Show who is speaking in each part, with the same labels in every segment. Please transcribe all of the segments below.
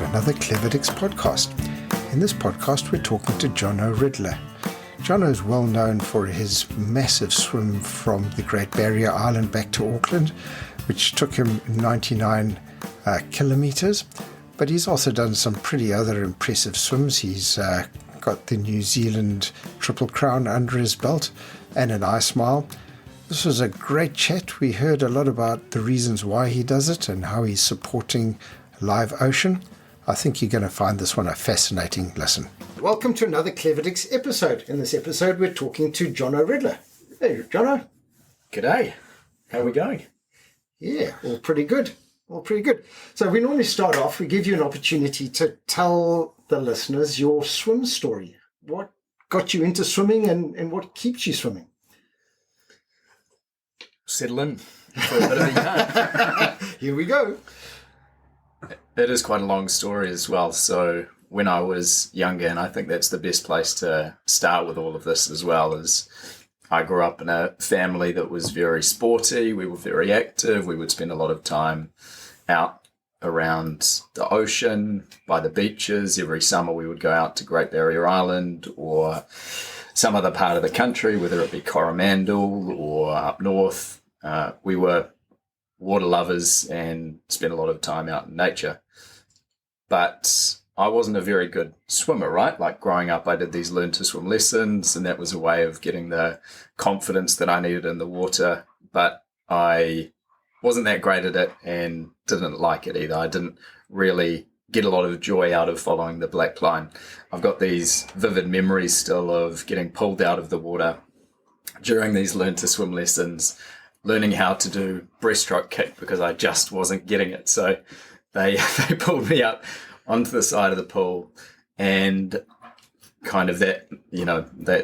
Speaker 1: to another Cleverdix podcast. In this podcast, we're talking to Jono Ridler. Jono is well known for his massive swim from the Great Barrier Island back to Auckland, which took him 99 kilometres. But he's also done some pretty other impressive swims. He's got the New Zealand Triple Crown under his belt and an ice mile. This was a great chat. We heard a lot about the reasons why he does it and how he's supporting Live Ocean. I think you're going to find this one a fascinating listen. Welcome to another Cleverdix episode. In this episode, we're talking to Jono Ridler. Hey, Jono.
Speaker 2: G'day. How are we going?
Speaker 1: Yeah, all pretty good. All pretty good. So we normally start off, we give you an opportunity to tell the listeners your swim story. What got you into swimming and what keeps you swimming?
Speaker 2: Settle in for a bit of a yarn.
Speaker 1: Here we go.
Speaker 2: It is quite a long story as well. So when I was younger, and I think that's the best place to start with all of this as well, is I grew up in a family that was very sporty. We were very active. We would spend a lot of time out around the ocean, by the beaches. Every summer we would go out to Great Barrier Island or some other part of the country, whether it be Coromandel or up north. We were water lovers and spent a lot of time out in nature. But I wasn't a very good swimmer, right? Like growing up, I did these learn to swim lessons, and that was a way of getting the confidence that I needed in the water. But I wasn't that great at it and didn't like it either. I didn't really get a lot of joy out of following the black line. I've got these vivid memories still of getting pulled out of the water during these learn to swim lessons, learning how to do breaststroke kick because I just wasn't getting it. So they pulled me up onto the side of the pool, and kind of that,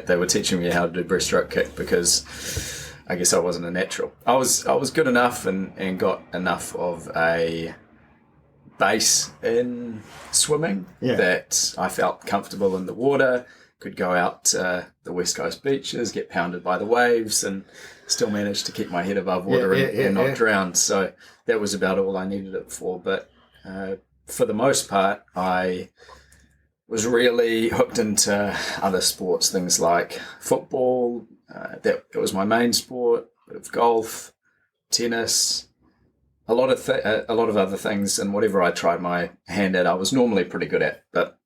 Speaker 2: they were teaching me how to do breaststroke kick because I guess I wasn't a natural. I was good enough and got enough of a base in swimming that I felt comfortable in the water, could go out to the West Coast beaches, get pounded by the waves, and still manage to keep my head above water and not drown. So that was about all I needed it for. But for the most part, I was really hooked into other sports, things like football. That was my main sport. A bit of golf, tennis, a lot of other things, and whatever I tried my hand at, I was normally pretty good at. But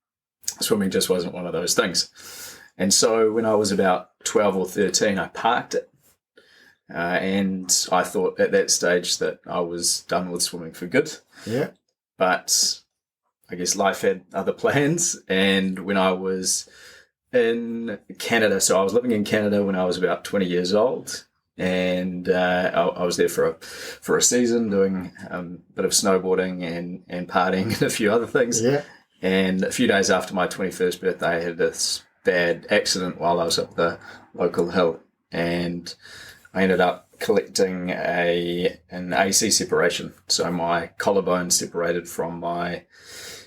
Speaker 2: swimming just wasn't one of those things. And so when I was about 12 or 13, I parked it. And I thought at that stage that I was done with swimming for good. Yeah. But I guess life had other plans. And when I was in Canada, so I was living in Canada when I was about 20 years old. And I was there for a season doing a bit of snowboarding and partying and a few other things. Yeah. And a few days after my 21st birthday, I had this bad accident while I was up the local hill. And I ended up collecting an AC separation. So my collarbone separated from my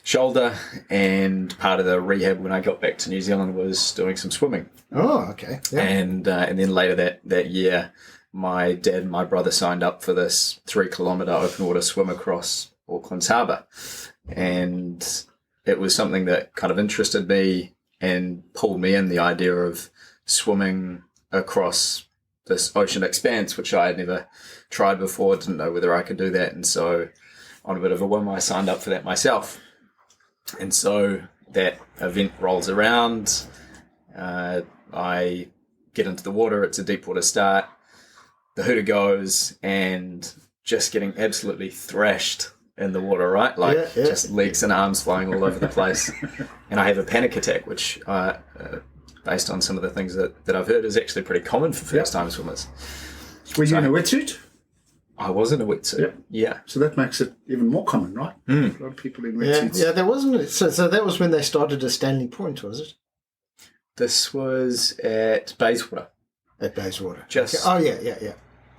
Speaker 2: shoulder, and part of the rehab when I got back to New Zealand was doing some swimming.
Speaker 1: Oh, okay. Yeah.
Speaker 2: And then later that year, my dad and my brother signed up for this 3-kilometre open water swim across Auckland's harbour. And it was something that kind of interested me and pulled me in, the idea of swimming across this ocean expanse, which I had never tried before, didn't know whether I could do that. And so on a bit of a whim, I signed up for that myself. And so that event rolls around. I get into the water. It's a deep water start. The hooter goes, and just getting absolutely thrashed in the water, right? Like just legs and arms flying all over the place. And I have a panic attack, which based on some of the things that I've heard, is actually pretty common for first-time swimmers.
Speaker 3: Were you in a wetsuit?
Speaker 2: I was in a wetsuit, yeah.
Speaker 3: So that makes it even more common, right? A lot of people in wetsuits.
Speaker 1: Yeah, there wasn't. So that was when they started at Stanley Point, was it?
Speaker 2: This was at Bayswater.
Speaker 1: At Bayswater.
Speaker 2: Just
Speaker 1: okay. Oh, yeah.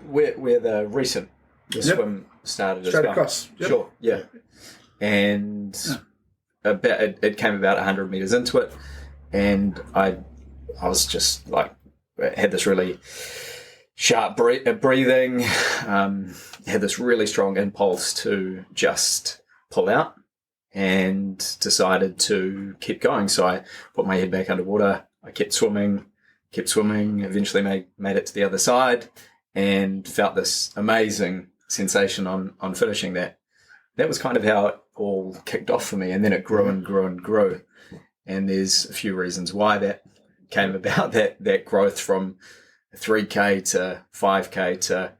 Speaker 2: Where the recent swim started
Speaker 3: straight
Speaker 2: as well.
Speaker 3: Across. Yep.
Speaker 2: Sure, yeah. And it came about 100 metres into it, and I was just like, had this really sharp breathing, had this really strong impulse to just pull out. and decided to keep going. So I put my head back underwater. I kept swimming, eventually made it to the other side and felt this amazing sensation on finishing that. That was kind of how it all kicked off for me. And then it grew and grew and grew. And there's a few reasons why that came about, that growth from 3K to 5K to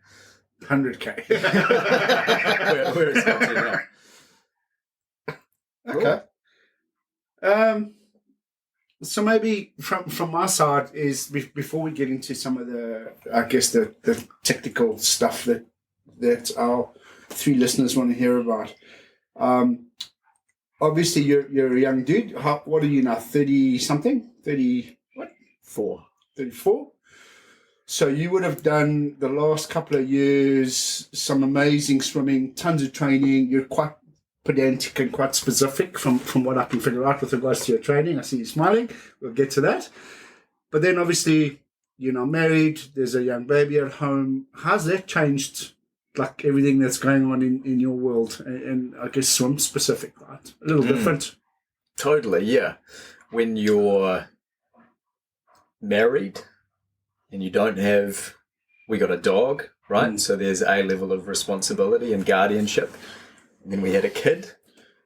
Speaker 3: 100K.
Speaker 2: where it's got to now.
Speaker 3: Okay. So maybe from my side is before we get into some of the, I guess the technical stuff that our 3 listeners want to hear about. Obviously you're a young dude. What are you now? 30 something? 30 what? 34. So you would have done the last couple of years some amazing swimming, tons of training. You're quite pedantic and quite specific from what I can figure out with regards to your training. I see you smiling. We'll get to that. But then obviously you're now married. There's a young baby at home. How's that changed, like everything that's going on in your world? And I guess swim specific, right? A little different.
Speaker 2: Totally, yeah. When you're married and you don't have, we got a dog, right? So there's a level of responsibility and guardianship. And then we had a kid,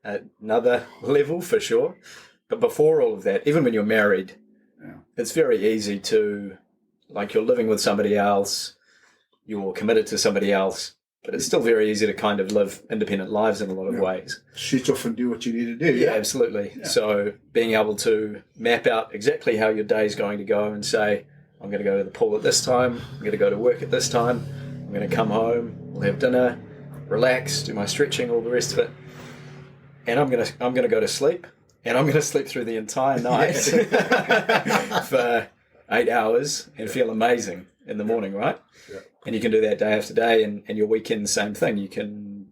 Speaker 2: at another level for sure. But before all of that, even when you're married, it's very easy to, like, you're living with somebody else, you're committed to somebody else, but it's still very easy to kind of live independent lives in a lot of ways.
Speaker 3: Shoot off and do what you need to do.
Speaker 2: Yeah, absolutely. Yeah. So being able to map out exactly how your day is going to go and say, I'm going to go to the pool at this time, I'm going to go to work at this time, I'm going to come home, we'll have dinner, relax, do my stretching, all the rest of it, and I'm gonna go to sleep, and I'm gonna sleep through the entire night for 8 hours and feel amazing in the morning, right? Yeah. And you can do that day after day, and your weekend, same thing. You can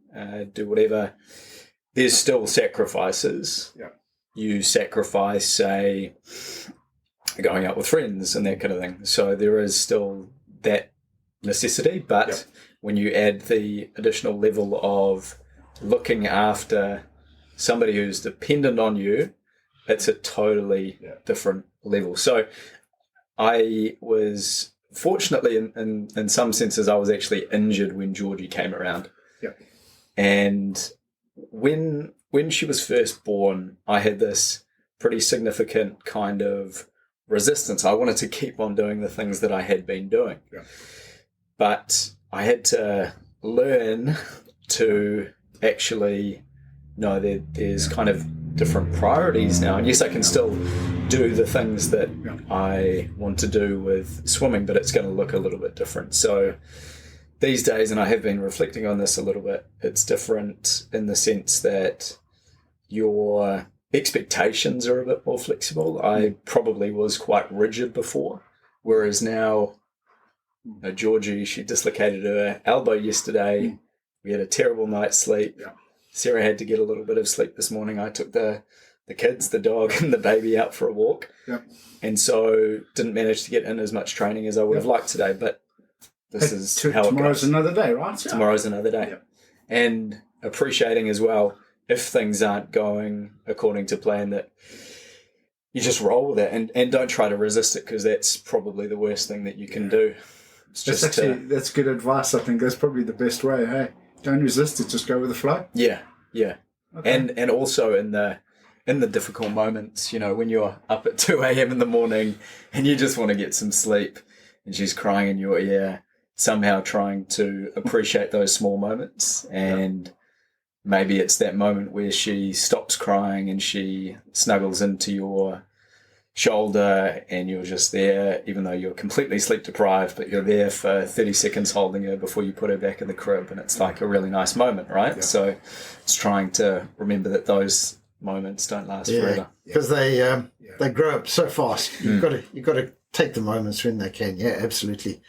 Speaker 2: do whatever. There's still sacrifices. Yeah. You sacrifice, say, going out with friends and that kind of thing. So there is still that necessity, but when you add the additional level of looking after somebody who's dependent on you, it's a totally different level. So I was, fortunately, in some senses, I was actually injured when Georgie came around. Yeah. And when she was first born, I had this pretty significant kind of resistance. I wanted to keep on doing the things that I had been doing. Yeah. But I had to learn to actually know that there's kind of different priorities now. And yes, I can still do the things that I want to do with swimming, but it's going to look a little bit different. So these days, and I have been reflecting on this a little bit, it's different in the sense that your expectations are a bit more flexible. I probably was quite rigid before, whereas now, Georgie, she dislocated her elbow yesterday. We had a terrible night's sleep. Yeah. Sarah had to get a little bit of sleep this morning. I took the kids, the dog and the baby out for a walk. Yeah. And so didn't manage to get in as much training as I would have liked today, but this is how it goes.
Speaker 3: Tomorrow's another day, right?
Speaker 2: Tomorrow's another day. Yeah. And appreciating as well, if things aren't going according to plan, that you just roll with it and don't try to resist it, because that's probably the worst thing that you can do.
Speaker 3: That's good advice. I think that's probably the best way. Hey, don't resist it. Just go with the flow.
Speaker 2: Yeah. Okay. And also in the difficult moments, when you're up at 2 a.m. in the morning and you just want to get some sleep, and she's crying in your ear, somehow trying to appreciate those small moments. And maybe it's that moment where she stops crying and she snuggles into your shoulder, and you're just there, even though you're completely sleep deprived, but you're there for 30 seconds holding her before you put her back in the crib, and it's like a really nice moment, right? Yeah. So it's trying to remember that those moments don't last forever,
Speaker 4: because they grow up so fast. You've got to take the moments when they can. Yeah, absolutely.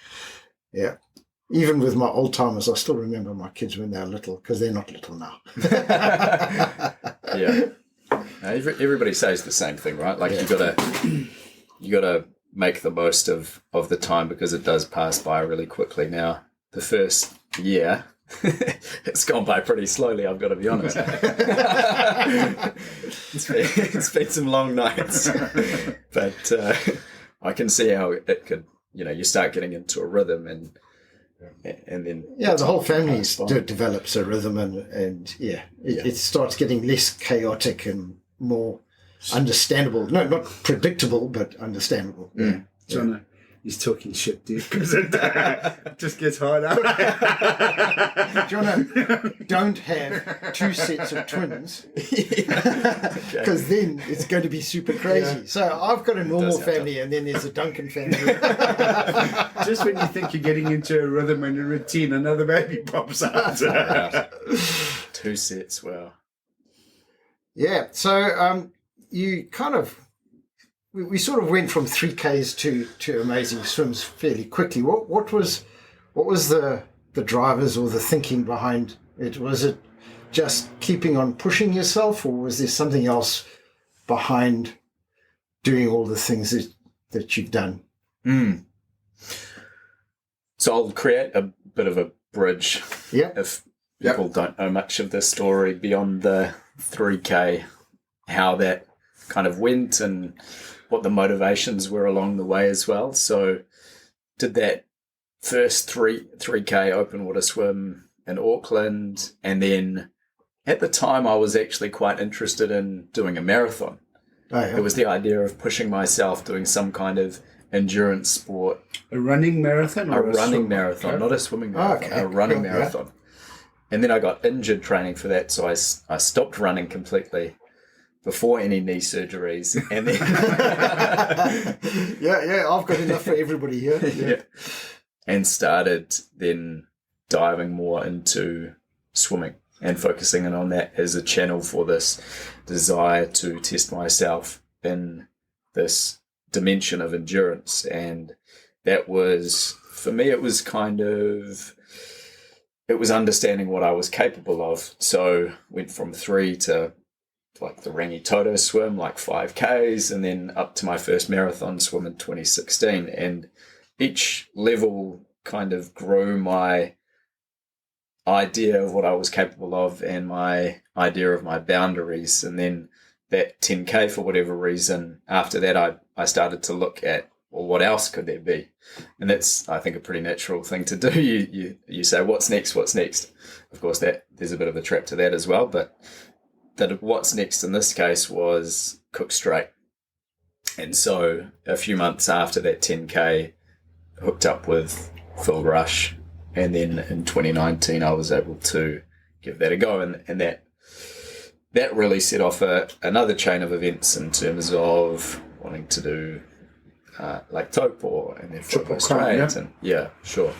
Speaker 4: Yeah. Even with my old timers, I still remember my kids when they were little, because they're not little now.
Speaker 2: Yeah. Everybody says the same thing, right? Like you gotta make the most of the time, because it does pass by really quickly. Now, the first year It's gone by pretty slowly, I've got to be honest. It's been some long nights. But I can see how it could, you start getting into a rhythm and then...
Speaker 4: Yeah, the whole family develops a rhythm and it starts getting less chaotic and more understandable. No, not predictable, but understandable.
Speaker 3: Yeah. Jono, he's talking shit, dude, because it just gets harder.
Speaker 4: Jono, don't have 2 sets of twins, because then it's going to be super crazy. Yeah. So I've got a normal family, and then there's a Duncan family.
Speaker 3: Just when you think you're getting into a rhythm and a routine, another baby pops out.
Speaker 2: 2 sets, wow.
Speaker 4: Yeah, so you kind of... We sort of went from 3Ks to amazing swims fairly quickly. What was the drivers or the thinking behind it? Was it just keeping on pushing yourself, or was there something else behind doing all the things that you've done?
Speaker 2: So I'll create a bit of a bridge.
Speaker 4: Yeah.
Speaker 2: If people don't know much of this story beyond the 3K, how that kind of went and what the motivations were along the way as well. So did that first 3K open water swim in Auckland, and then at the time I was actually quite interested in doing a marathon.
Speaker 4: Oh, yeah.
Speaker 2: It was the idea of pushing myself, doing some kind of endurance sport.
Speaker 3: A running marathon?
Speaker 2: Or a running marathon, okay. Not a swimming marathon, a running marathon. Yeah. And then I got injured training for that, so I stopped running completely before any knee surgeries, and then
Speaker 4: I've got enough for everybody here. Yeah.
Speaker 2: And started then diving more into swimming and focusing in on that as a channel for this desire to test myself in this dimension of endurance. And that was, for me, it was understanding what I was capable of. So went from 3 to like the Rangitoto swim, like 5Ks, and then up to my first marathon swim in 2016. And each level kind of grew my idea of what I was capable of and my idea of my boundaries. And then that 10K, for whatever reason, after that, I started to look at, well, what else could there be? And that's, I think, a pretty natural thing to do. You say, what's next? Of course, that there's a bit of a trap to that as well, but that what's next in this case was Cook Strait. And so a few months after that 10K, hooked up with Phil Rush, and then in 2019 I was able to give that a go, and that really set off another chain of events in terms of wanting to do Lake Taupo and then Triple Strait. Yeah, sure.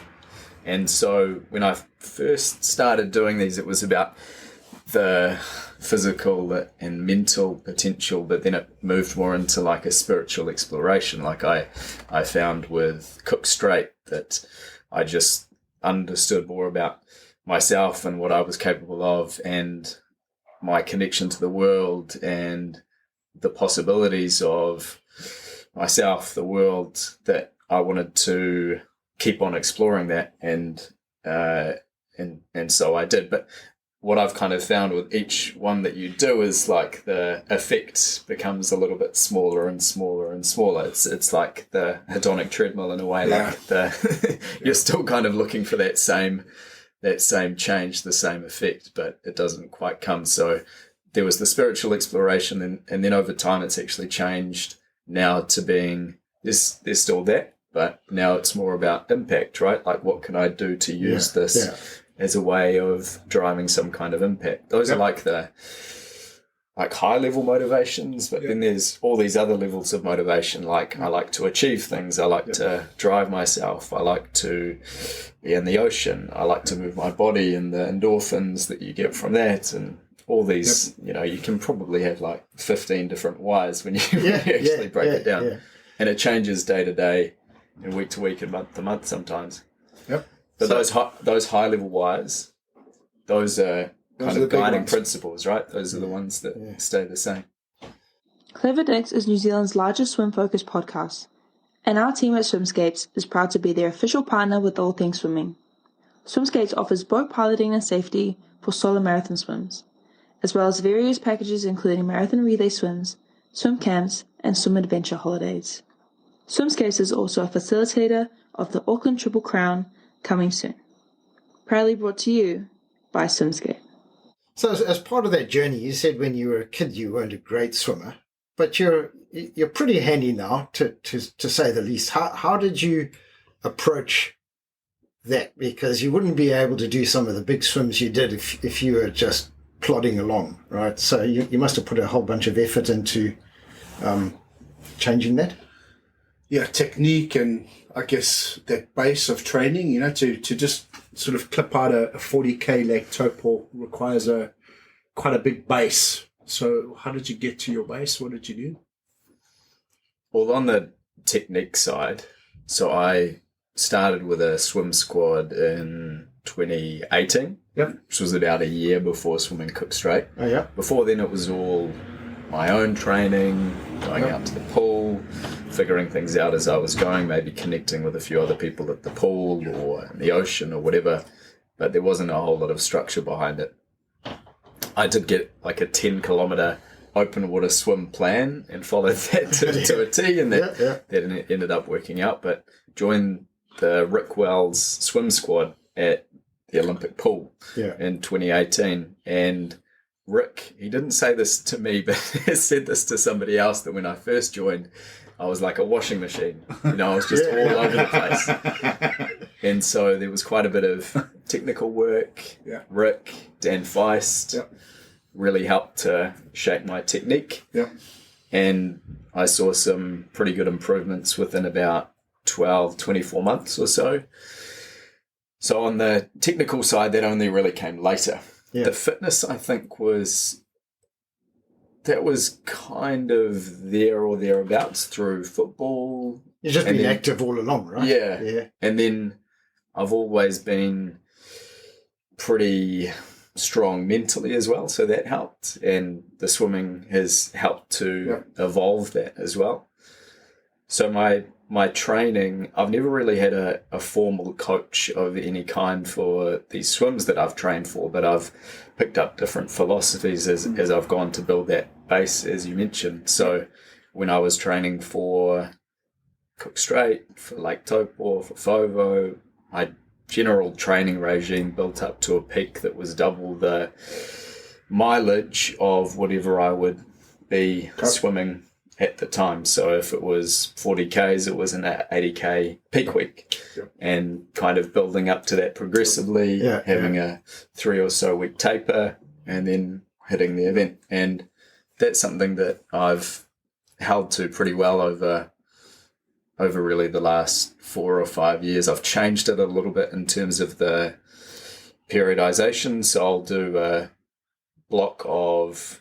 Speaker 2: And so when I first started doing these, it was about the physical and mental potential, but then it moved more into like a spiritual exploration. Like I found with Cook Strait that I just understood more about myself and what I was capable of, and my connection to the world and the possibilities of myself, the world, that I wanted to keep on exploring that, and so I did. But what I've kind of found with each one that you do is like the effect becomes a little bit smaller and smaller and smaller. It's like the hedonic treadmill in a way. Yeah. Like you're still kind of looking for that same change, the same effect, but it doesn't quite come. So there was the spiritual exploration, and then over time it's actually changed now to being there's still that, but now it's more about impact, right? Like what can I do to use this as a way of driving some kind of impact? Those are like the high level motivations, but then there's all these other levels of motivation. Like I like to achieve things. I like to drive myself. I like to be in the ocean. I like to move my body and the endorphins that you get from that, and all these, you can probably have like 15 different whys when you actually break it down. Yeah. And it changes day to day and week to week and month to month sometimes. Yep. But those high level whys, those are kind of guiding principles, right? Those are the ones that stay the same.
Speaker 5: Clever Dicks is New Zealand's largest swim-focused podcast, and our team at Swimscapes is proud to be their official partner with all things swimming. Swimskates offers boat piloting and safety for solo marathon swims, as well as various packages including marathon relay swims, swim camps, and swim adventure holidays. Swimskates is also a facilitator of the Auckland Triple Crown, coming soon. Proudly brought to you by Swimskate.
Speaker 4: So as part of that journey, you said when you were a kid you weren't a great swimmer, but you're pretty handy now, to say the least. How did you approach that? Because you wouldn't be able to do some of the big swims you did if you were just plodding along, right? So you must have put a whole bunch of effort into changing that.
Speaker 3: Yeah, technique and I guess that base of training, to just sort of clip out a 40k leg toe pull requires quite a big base. So how did you get to your base? What did you do?
Speaker 2: Well, on the technique side, so I started with a swim squad in 2018, which was about a year before swimming Cook Straight.
Speaker 4: Oh, yeah.
Speaker 2: Before then, it was all my own training, going out to the pool, figuring things out as I was going, maybe connecting with a few other people at the pool or in the ocean or whatever, but there wasn't a whole lot of structure behind it. I did get like a 10-kilometre open water swim plan and followed that to a T, and that ended up working out, but joined the Rick Wells swim squad at the Olympic pool in 2018, and Rick, he didn't say this to me, but he said this to somebody else, that when I first joined, I was like a washing machine. I was just all over the place. And so there was quite a bit of technical work.
Speaker 3: Yeah.
Speaker 2: Rick, Dan Feist really helped to shape my technique.
Speaker 3: Yeah.
Speaker 2: And I saw some pretty good improvements within about 24 months or so. So on the technical side, that only really came later.
Speaker 4: Yeah.
Speaker 2: The fitness, I think, was kind of there or thereabouts through football.
Speaker 4: You've just been active all along, right?
Speaker 2: Yeah.
Speaker 4: Yeah.
Speaker 2: And then I've always been pretty strong mentally as well, so that helped. And the swimming has helped to evolve that as well. So my training, I've never really had a formal coach of any kind for these swims that I've trained for, but I've picked up different philosophies as I've gone to build that base, as you mentioned. So when I was training for Cook Straight, for Lake Taupo, for FOVO, my general training regime built up to a peak that was double the mileage of whatever I would be swimming at the time. So if it was 40Ks, it was an 80K peak week, and kind of building up to that progressively, having a 3 or so week taper, and then hitting the event. And that's something that I've held to pretty well over really the last 4 or 5 years. I've changed it a little bit in terms of the periodization. So I'll do a block of,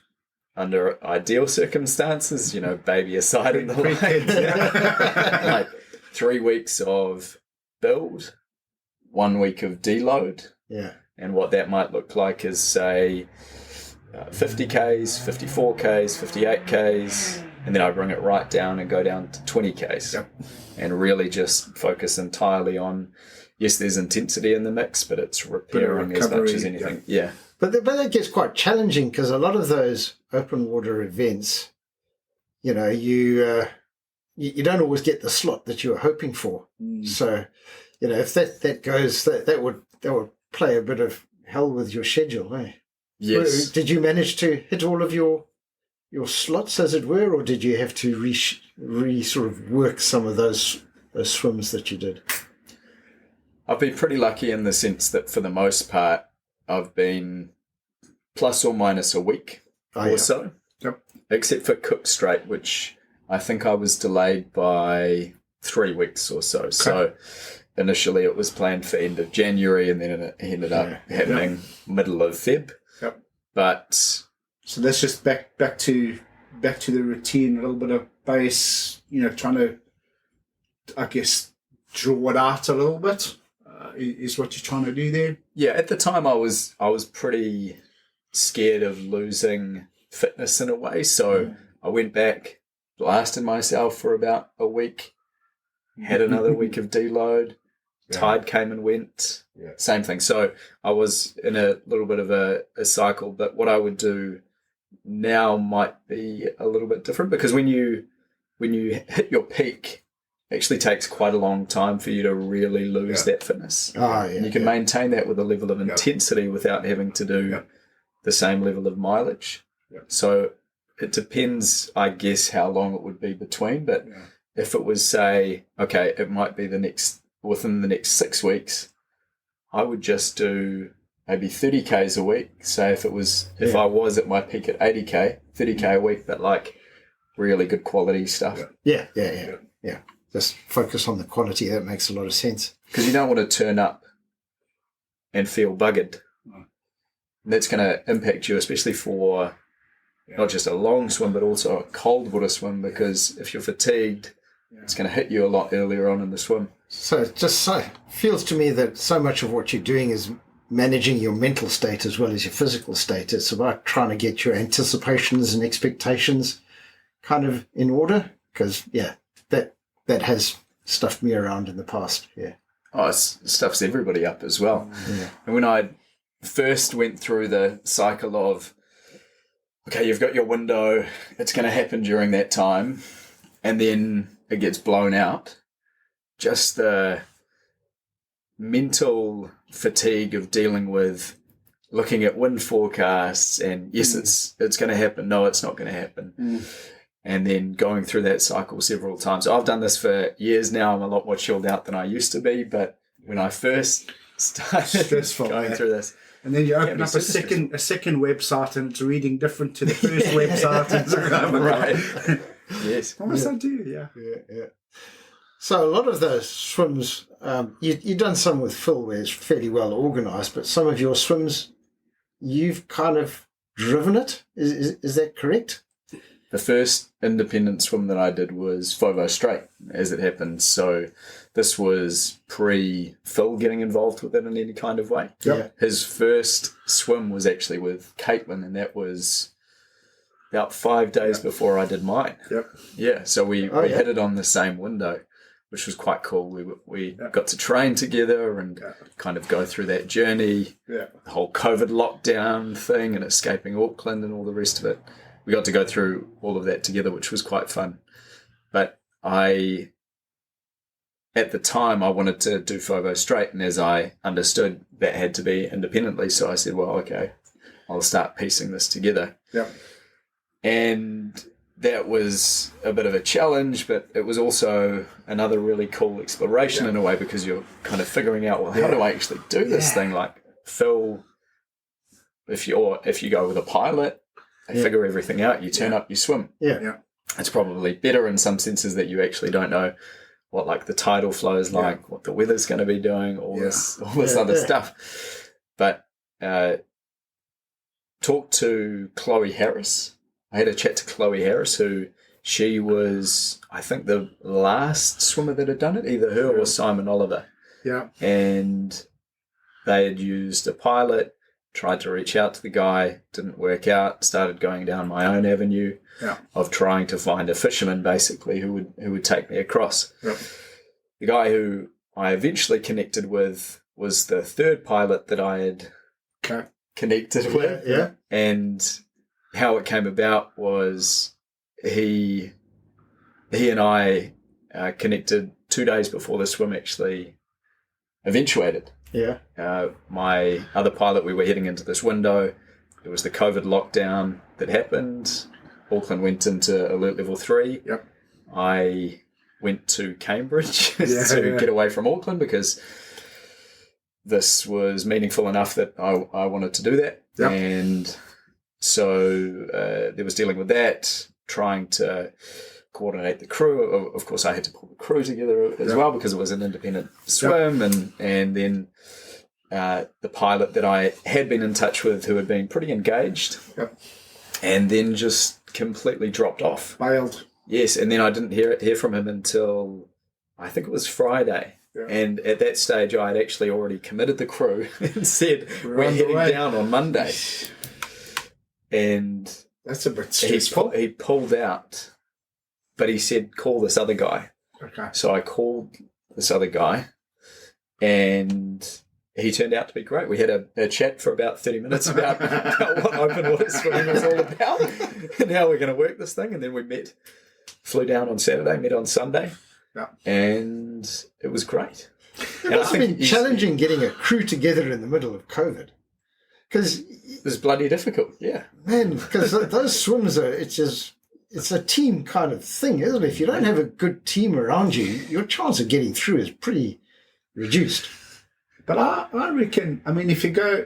Speaker 2: under ideal circumstances, baby aside in the light, like 3 weeks of build, 1 week of deload.
Speaker 4: Yeah.
Speaker 2: And what that might look like is, say, 50Ks, 54Ks, 58Ks, and then I bring it right down and go down to 20Ks and really just focus entirely on, yes, there's intensity in the mix, but it's repairing as much as anything. Yeah.
Speaker 4: But that gets quite challenging, because a lot of those open water events, you don't always get the slot that you were hoping for. So, if that goes, that would play a bit of hell with your schedule, eh?
Speaker 2: Yes.
Speaker 4: Did you manage to hit all of your slots, as it were, or did you have to sort of work some of those swims that you did?
Speaker 2: I've been pretty lucky in the sense that for the most part, I've been plus or minus a week so.
Speaker 3: Yep.
Speaker 2: Except for Cook Straight, which I think I was delayed by 3 weeks or so. Okay. So initially it was planned for end of January, and then it ended up happening middle of Feb.
Speaker 3: Yep.
Speaker 2: But
Speaker 3: so that's just back to the routine, a little bit of base, trying to, I guess, draw it out a little bit. Is what you're trying to do there?
Speaker 2: Yeah, at the time I was pretty scared of losing fitness in a way, so I went back, blasted myself for about a week, had another week of deload, tide came and went, same thing. So I was in a little bit of a cycle, but what I would do now might be a little bit different, because when you hit your peak, it actually takes quite a long time for you to really lose that fitness. And you can maintain that with a level of intensity without having to do the same level of mileage. So it depends, I guess, how long it would be between, but if it was, say, okay, it might be within the next 6 weeks, I would just do maybe 30Ks a week. Say if I was at my peak at 80K, 30K a week, but like really good quality stuff.
Speaker 4: Yeah. Just focus on the quality. That makes a lot of sense.
Speaker 2: Because you don't want to turn up and feel buggered. And that's going to impact you, especially for not just a long swim, but also a cold water swim, because if you're fatigued, it's going to hit you a lot earlier on in the swim.
Speaker 4: So it just feels to me that so much of what you're doing is managing your mental state as well as your physical state. It's about trying to get your anticipations and expectations kind of in order, because, that has stuffed me around in the past.
Speaker 2: Oh, it stuffs everybody up as well. And when I first went through the cycle of, okay, you've got your window, it's going to happen during that time, and then it gets blown out, just the mental fatigue of dealing with looking at wind forecasts and yes, it's going to happen, no, it's not going to happen. And then going through that cycle several times. So I've done this for years now. I'm a lot more chilled out than I used to be, but when I first started going through this,
Speaker 3: and then you open up a second website and it's reading different to the first website.
Speaker 2: Right. Yes.
Speaker 3: What must I do?
Speaker 4: Yeah. So a lot of those swims, you've done some with Phil where it's fairly well organised, but some of your swims, you've kind of driven it. Is that correct?
Speaker 2: The first independent swim that I did was Fovo Straight, as it happened. So this was pre-Phil getting involved with it in any kind of way. His first swim was actually with Caitlin, and that was about 5 days before I did mine. So we hit it on the same window, which was quite cool. We got to train together and kind of go through that journey, the whole COVID lockdown thing and escaping Auckland and all the rest of it. We got to go through all of that together, which was quite fun. But at the time, I wanted to do Fovo Straight, and as I understood, that had to be independently. So I said, well, okay, I'll start piecing this together. And that was a bit of a challenge, but it was also another really cool exploration in a way, because you're kind of figuring out, well, how do I actually do this thing? Like Phil, if you go with a pilot, they figure everything out. You turn up, you swim. It's probably better in some senses that you actually don't know what like the tidal flow is like, what the weather's going to be doing, all this other stuff. But talk to Chloe Harris. I had a chat to Chloe Harris, she was, I think, the last swimmer that had done it, either her or Simon Oliver. And they had used a pilot, tried to reach out to the guy, didn't work out, started going down my own avenue of trying to find a fisherman, basically, who would take me across. The guy who I eventually connected with was the third pilot that I had connected with. And how it came about was he and I connected 2 days before the swim actually eventuated. My other pilot, we were heading into this window. It was the COVID lockdown that happened. Auckland went into alert level 3. I went to Cambridge to get away from Auckland, because this was meaningful enough that I wanted to do that. And so there was dealing with that, trying to coordinate the crew. Of course, I had to pull the crew together as well, because it was an independent swim. And then the pilot that I had been in touch with, who had been pretty engaged, and then just completely dropped off.
Speaker 3: Bailed.
Speaker 2: Yes, and then I didn't hear from him until I think it was Friday. And at that stage, I had actually already committed the crew and said, we're heading down on Monday. And
Speaker 3: that's a bit stressful.
Speaker 2: He pulled out, but he said, call this other guy. So I called this other guy, and he turned out to be great. We had a chat for about 30 minutes about what open water swimming was all about and how we're going to work this thing. And then we flew down on Saturday, met on Sunday, and it was great.
Speaker 4: It must have been challenging getting a crew together in the middle of COVID. Because
Speaker 2: it was bloody difficult, yeah.
Speaker 4: Man, because those swims it's a team kind of thing, isn't it? If you don't have a good team around you, your chance of getting through is pretty reduced.
Speaker 3: But I reckon, I mean, if you go,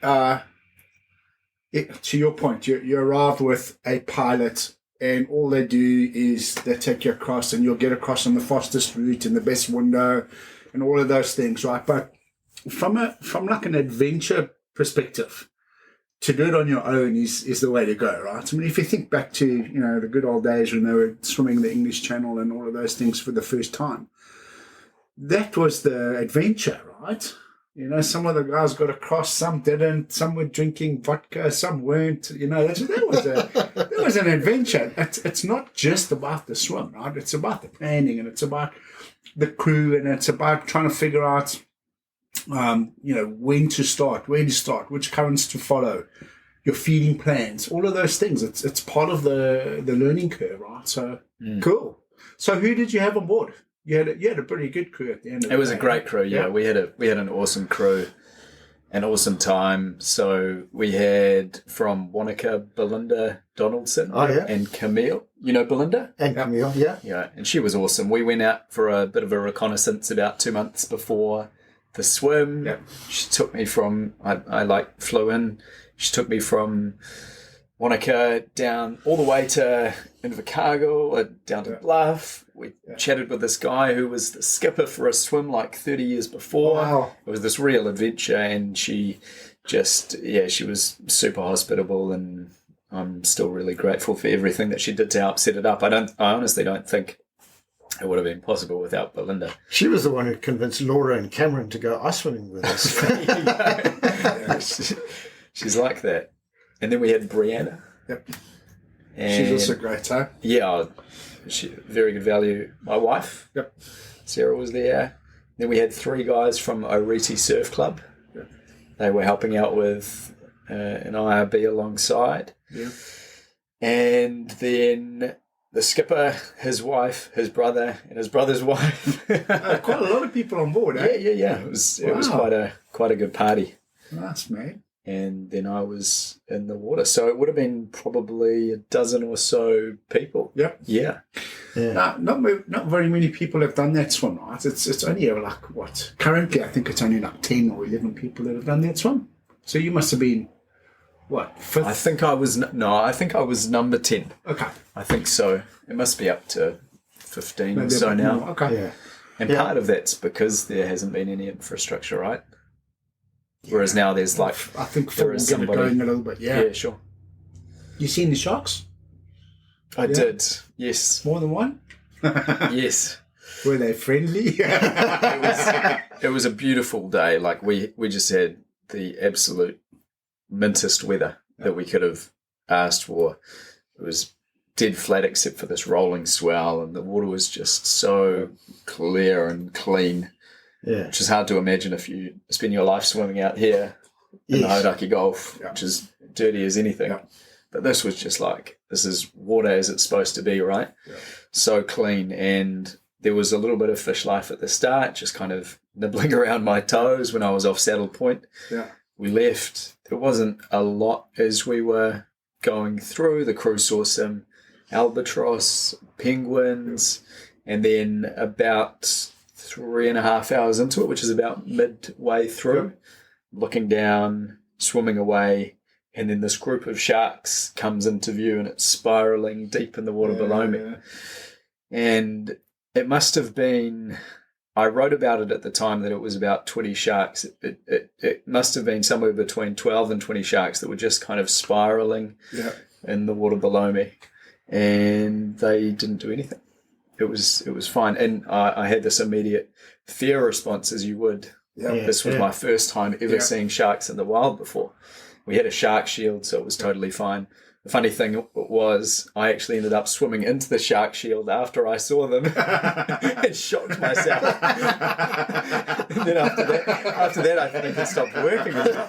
Speaker 3: to your point, you arrive with a pilot and all they do is they take you across and you'll get across on the fastest route and the best window and all of those things, right? But from like an adventure perspective, to do it on your own is the way to go, right? I mean, if you think back to, you know, the good old days when they were swimming the English Channel and all of those things for the first time, that was the adventure, right? You know, some of the guys got across, some didn't, some were drinking vodka, some weren't. You know, that was an adventure. It's not just about the swim, right? It's about the planning and it's about the crew and it's about trying to figure out, you know, when to start, which currents to follow, your feeding plans, all of those things. It's part of the learning curve, right? So cool. So who did you have on board? You had a pretty good crew at the end of the day.
Speaker 2: It was a great crew, yeah. We had an awesome crew, an awesome time. So we had from Wanaka, Belinda Donaldson and Camille. You know Belinda?
Speaker 4: And Camille, yeah.
Speaker 2: Yeah, and she was awesome. We went out for a bit of a reconnaissance about 2 months before the swim.
Speaker 3: Yep.
Speaker 2: She took me from, I flew in. She took me from Wanaka down all the way to Invercargill, down to Bluff. We chatted with this guy who was the skipper for a swim like 30 years before.
Speaker 3: Wow.
Speaker 2: It was this real adventure, and she she was super hospitable, and I'm still really grateful for everything that she did to help set it up. I honestly don't think it would have been possible without Belinda.
Speaker 4: She was the one who convinced Laura and Cameron to go ice swimming with us.
Speaker 2: She's like that. And then we had Brianna.
Speaker 3: Yep.
Speaker 2: And
Speaker 3: she's also great, huh?
Speaker 2: Yeah, very good value. My wife, Sarah, was there. Then we had 3 guys from Oriti Surf Club.
Speaker 3: Yep.
Speaker 2: They were helping out with an IRB alongside.
Speaker 3: Yeah.
Speaker 2: And then the skipper, his wife, his brother, and his brother's wife.
Speaker 3: Quite a lot of people on board, eh?
Speaker 2: Yeah. It was quite a good party.
Speaker 3: Nice, mate.
Speaker 2: And then I was in the water. So it would have been probably a dozen or so people.
Speaker 3: Yep.
Speaker 2: Yeah.
Speaker 3: Not very many people have done that swim, right? It's only like, what? Currently, I think it's only like 10 or 11 people that have done that swim. So you must have been, what, 5th?
Speaker 2: I think I was number 10.
Speaker 3: Okay.
Speaker 2: I think so. It must be up to 15 or so now.
Speaker 3: More. Okay.
Speaker 4: Yeah.
Speaker 2: And part of that's because there hasn't been any infrastructure, right? Whereas now there's like...
Speaker 3: I think Phil will get it going a little bit,
Speaker 2: Yeah, sure.
Speaker 3: You seen the sharks?
Speaker 2: I did, yes.
Speaker 3: More than one?
Speaker 2: Yes.
Speaker 3: Were they friendly?
Speaker 2: It was a beautiful day. Like we just had the absolute mintest weather that we could have asked for. It was dead flat except for this rolling swell, and the water was just so clear and clean.
Speaker 4: Yeah.
Speaker 2: Which is hard to imagine if you spend your life swimming out here in the Hodaki Gulf, which is dirty as anything.
Speaker 3: Yeah.
Speaker 2: But this was just like, this is water as it's supposed to be, right?
Speaker 3: Yeah.
Speaker 2: So clean. And there was a little bit of fish life at the start, just kind of nibbling around my toes when I was off Saddle Point.
Speaker 3: Yeah.
Speaker 2: We left. There wasn't a lot as we were going through. The crew saw some albatross, penguins, and then about 3.5 hours into it, which is about midway through, looking down, swimming away, and then this group of sharks comes into view and it's spiraling deep in the water below me. And it must have been, I wrote about it at the time that it was about 20 sharks. It must have been somewhere between 12 and 20 sharks that were just kind of spiraling in the water below me. And they didn't do anything. It was fine. And I had this immediate fear response, as you would. This was my first time ever seeing sharks in the wild before. We had a shark shield, so it was totally fine. The funny thing was, I actually ended up swimming into the shark shield after I saw them and shocked myself. And then after that, I think it stopped working as well.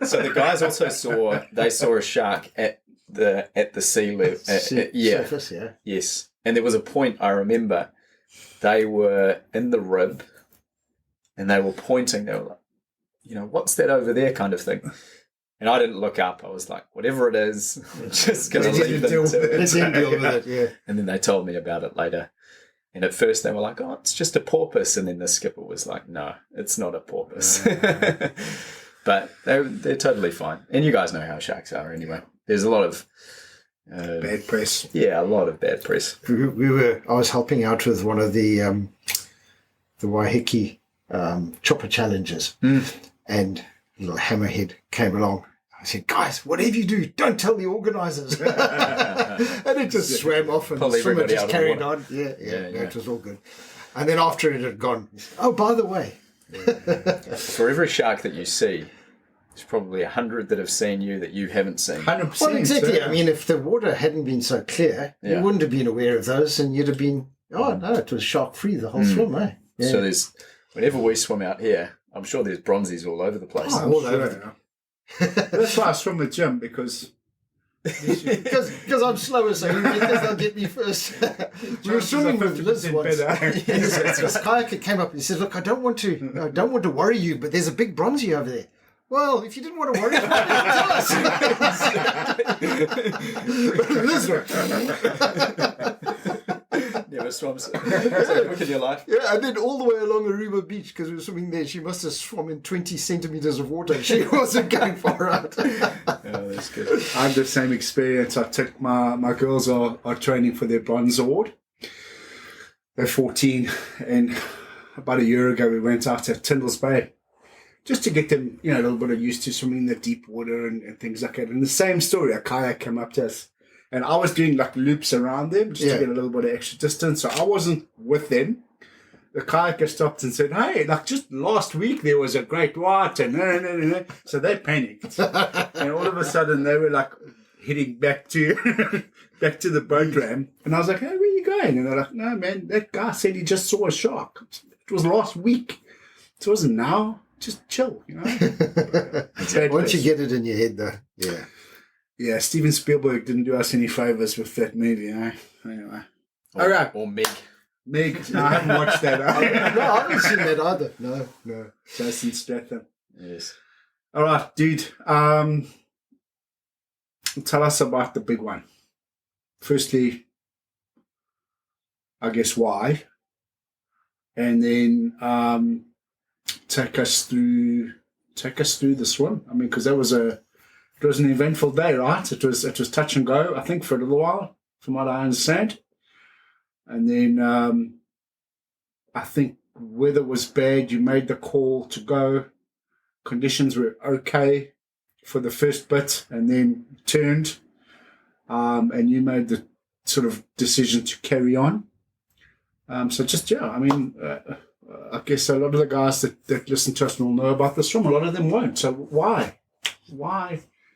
Speaker 2: So the guys also saw a shark at the sea level.
Speaker 4: Surface, yeah.
Speaker 2: Yes. And there was a point I remember, they were in the rib and they were pointing. They were like, what's that over there kind of thing. And I didn't look up. I was like, whatever it is, I'm just going to leave them to it.
Speaker 4: Let him deal with it, yeah.
Speaker 2: And then they told me about it later. And at first they were like, oh, it's just a porpoise. And then the skipper was like, no, it's not a porpoise. But they're totally fine. And you guys know how sharks are anyway. There's a lot of...
Speaker 3: bad press.
Speaker 2: Yeah, a lot of bad press.
Speaker 4: I was helping out with one of the Waiheke chopper challenges. And a little hammerhead came along. I said, guys, whatever you do, don't tell the organisers. And it just swam off and the swimmer just carried on. Yeah. It was all good. And then after it had gone, oh, by the way.
Speaker 2: For every shark that you see, there's probably 100 that have seen you that you haven't seen.
Speaker 3: 100%.
Speaker 4: Well, exactly. I mean, if the water hadn't been so clear, you wouldn't have been aware of those and you'd have been, it was shark-free the whole swim, eh? Yeah.
Speaker 2: So whenever we swim out here, I'm sure there's bronzies all over the place.
Speaker 4: All over.
Speaker 3: That's why I swim with Jim, because
Speaker 4: I'm slower, so he thinks they'll get me first. We were swimming with Liz once. This kayaker came up and he said, "Look, I don't want to worry you, but there's a big bronzy over there." Well, if you didn't want to worry about it, tell us.
Speaker 2: Never swum so quick in your life.
Speaker 4: Yeah, and then all the way along Aruba Beach, because we were swimming there, she must have swum in 20 centimetres of water. She wasn't going far out.
Speaker 2: Oh, that's good.
Speaker 3: I had the same experience. I took my girls are training for their bronze award. They're 14, and about a year ago we went out to Tyndall's Bay just to get them, a little bit of used to swimming in the deep water and things like that. And the same story, a kayak came up to us. And I was doing like loops around them just to get a little bit of extra distance. So I wasn't with them. The kayaker stopped and said, "Hey, like just last week there was a great white." And so they panicked. And all of a sudden they were like heading back to the boat ramp. And I was like, "Hey, where are you going?" And they're like, "No, man, that guy said he just saw a shark. It was last week. It wasn't now. Just chill,
Speaker 4: Once you get it in your head, though, yeah.
Speaker 3: Yeah, Steven Spielberg didn't do us any favours with that movie, eh? Anyway. All right.
Speaker 2: Or Meg.
Speaker 3: Meg. No, I haven't watched that.
Speaker 4: No, I haven't seen that either. No.
Speaker 3: Jason Statham.
Speaker 2: Yes.
Speaker 3: All right, dude. Tell us about the big one. Firstly, I guess why. And then take us through the swim. I mean, because it was an eventful day, right? It was touch and go, I think, for a little while, from what I understand. And then I think weather was bad. You made the call to go. Conditions were okay for the first bit, and then turned, and you made the sort of decision to carry on. I guess a lot of the guys that listen to us will know about the swim. A lot of them won't. So why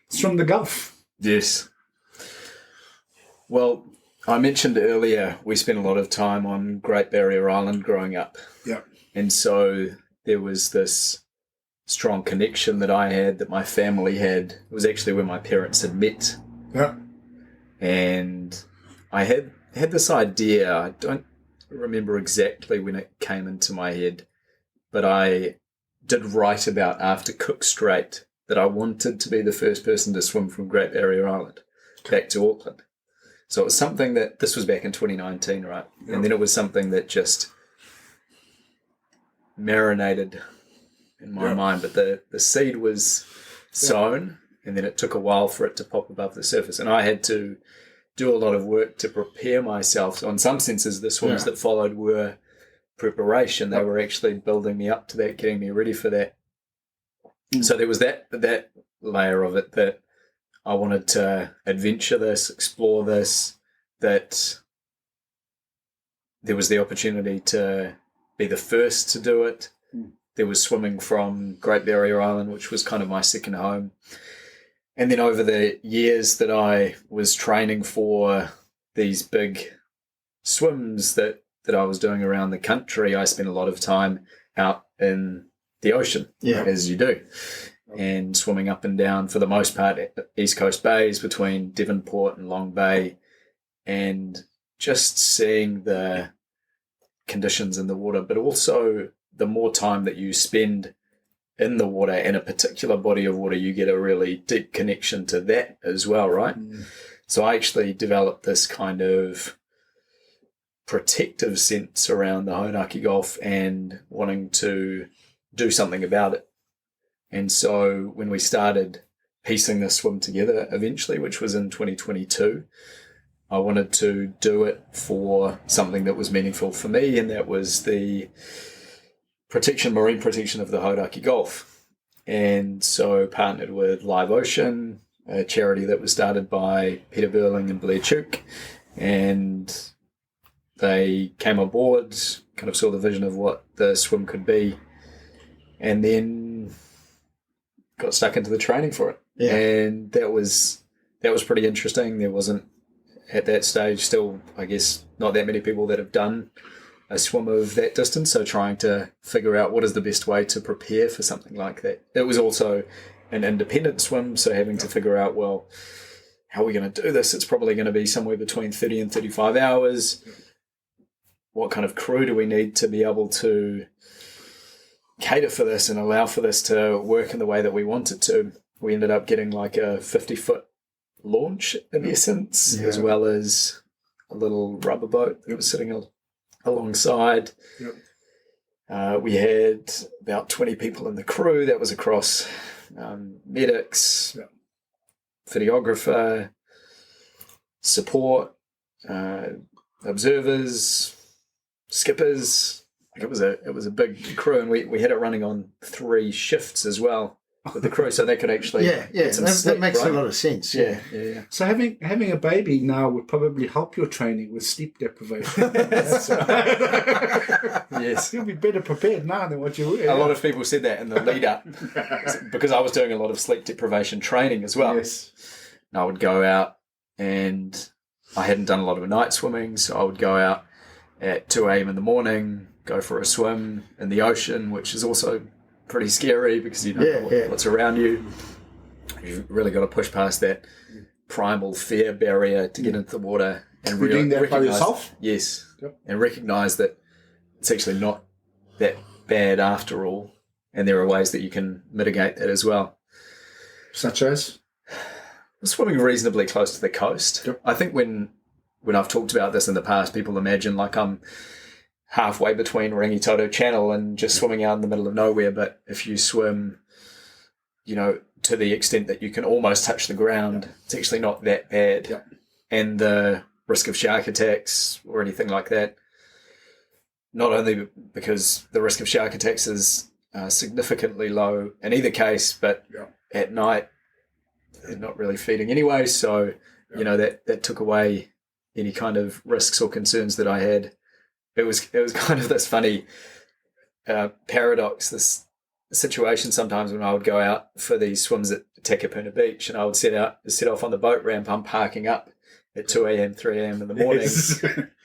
Speaker 3: swim the Gulf?
Speaker 2: Yes. Well, I mentioned earlier we spent a lot of time on Great Barrier Island growing up.
Speaker 3: Yeah.
Speaker 2: And so there was this strong connection that I had, that my family had. It was actually where my parents had met.
Speaker 3: Yeah.
Speaker 2: And I had this idea. I don't remember exactly when it came into my head, but I did write about after Cook Strait that I wanted to be the first person to swim from Great Barrier Island back to Auckland. So it was something that, this was back in 2019, right? Yeah. And then it was something that just marinated in my mind, but the seed was sown, and then it took a while for it to pop above the surface. And I had to do a lot of work to prepare myself. So in some senses, the swims that followed were preparation. They were actually building me up to that, getting me ready for that. So there was that layer of it, that I wanted to adventure this, explore this, that there was the opportunity to be the first to do it. There was swimming from Great Barrier Island, which was kind of my second home. And then over the years that I was training for these big swims that I was doing around the country, I spent a lot of time out in the ocean, as you do, and swimming up and down, for the most part, East Coast bays between Devonport and Long Bay, and just seeing the conditions in the water, but also the more time that you spend in the water in a particular body of water, you get a really deep connection to that as well, right? So I actually developed this kind of protective sense around the Hauraki Gulf and wanting to do something about it. And so when we started piecing this swim together eventually, which was in 2022, I wanted to do it for something that was meaningful for me, and that was the marine protection of the Hauraki Gulf. And so partnered with Live Ocean, a charity that was started by Peter Burling and Blair Tuke, and they came on board, kind of saw the vision of what the swim could be, and then got stuck into the training for it.
Speaker 4: Yeah.
Speaker 2: And that was pretty interesting. There wasn't, at that stage, still, I guess, not that many people that have done a swim of that distance, so trying to figure out what is the best way to prepare for something like that. It was also an independent swim, so having to figure out, well, how are we going to do this? It's probably going to be somewhere between 30 and 35 hours. What kind of crew do we need to be able to cater for this and allow for this to work in the way that we want it to? We ended up getting like a 50-foot launch, in essence, as well as a little rubber boat that was sitting alongside. We had about 20 people in the crew. That was across medics, videographer, support, observers, skippers. It was a big crew, and we had it running on 3 shifts as well with the crew, so they could actually get some sleep,
Speaker 4: that makes
Speaker 2: right?
Speaker 4: a lot of sense.
Speaker 2: Yeah.
Speaker 3: So having a baby now would probably help your training with sleep deprivation.
Speaker 2: Yes.
Speaker 3: You'll be better prepared now than what you were.
Speaker 2: A lot of people said that in the lead up, because I was doing a lot of sleep deprivation training as well.
Speaker 3: Yes.
Speaker 2: And I would go out, and I hadn't done a lot of night swimming, so I would go out at 2 a.m. in the morning, go for a swim in the ocean, which is also pretty scary because you don't know what's around you. You've really got to push past that primal fear barrier to get into the water. And
Speaker 3: You're doing that by
Speaker 2: recognize,
Speaker 3: yourself?
Speaker 2: Yes.
Speaker 3: Yep.
Speaker 2: And recognise that it's actually not that bad after all, and there are ways that you can mitigate that as well.
Speaker 3: Such as?
Speaker 2: Swimming reasonably close to the coast.
Speaker 3: Yep.
Speaker 2: I think when I've talked about this in the past, people imagine like I'm halfway between Rangitoto Channel and just swimming out in the middle of nowhere. But if you swim, to the extent that you can almost touch the ground, it's actually not that bad.
Speaker 3: Yep.
Speaker 2: And the risk of shark attacks or anything like that, not only because the risk of shark attacks is significantly low in either case, but at night they're not really feeding anyway. So, that took away any kind of risks or concerns that I had. It was kind of this funny paradox, this situation sometimes when I would go out for these swims at Takapuna Beach, and I would set off on the boat ramp. I'm parking up at 2 a.m., 3 a.m. in the morning,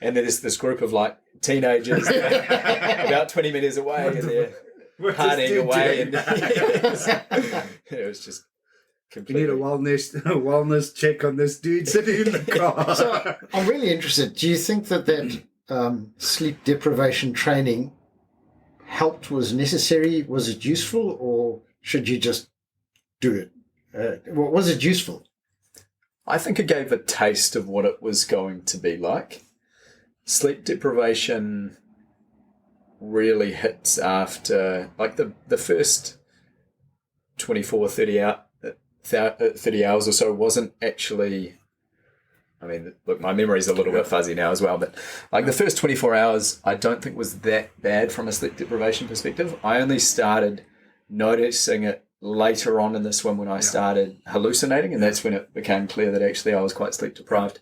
Speaker 2: and there's this group of like teenagers about 20 meters away, and they're partying away, and it was just completely.
Speaker 3: You need a wellness check on this dude sitting in the car.
Speaker 4: So I'm really interested. Do you think that sleep deprivation training helped, was necessary? Was it useful, or should you just do it? Was it useful?
Speaker 2: I think it gave a taste of what it was going to be like. Sleep deprivation really hits after, like the first 24, 30 hours or so wasn't actually, I mean, look, my memory's a little bit fuzzy now as well, but like the first 24 hours, I don't think was that bad from a sleep deprivation perspective. I only started noticing it later on in the swim when I started hallucinating, and that's when it became clear that actually I was quite sleep deprived.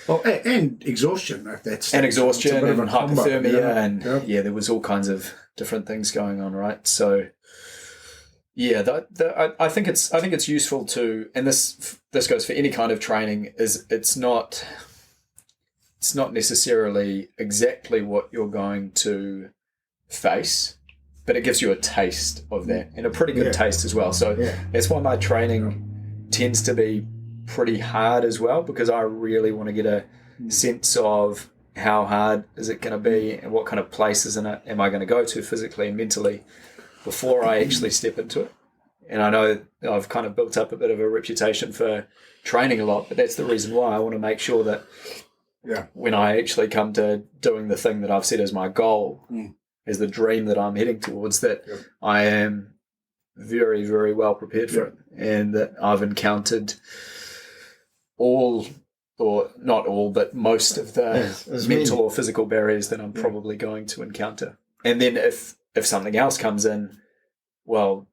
Speaker 3: Well, and exhaustion at that stage.
Speaker 2: And exhaustion and hypothermia,
Speaker 3: and
Speaker 2: there was all kinds of different things going on, right? So, Yeah, I think it's useful to, and this goes for any kind of training. Is it's not necessarily exactly what you're going to face, but it gives you a taste of that, and a pretty good taste as well. So that's why my training tends to be pretty hard as well, because I really want to get a sense of how hard is it going to be, and what kind of places in it am I going to go to physically and mentally before I actually step into it. And I know I've kind of built up a bit of a reputation for training a lot, but that's the reason why I want to make sure that when I actually come to doing the thing that I've set as my goal, as the dream that I'm heading towards, that I am very, very well prepared for it, and that I've encountered all, or not all, but most of the mental or physical barriers that I'm probably going to encounter. And then if something else comes in, well,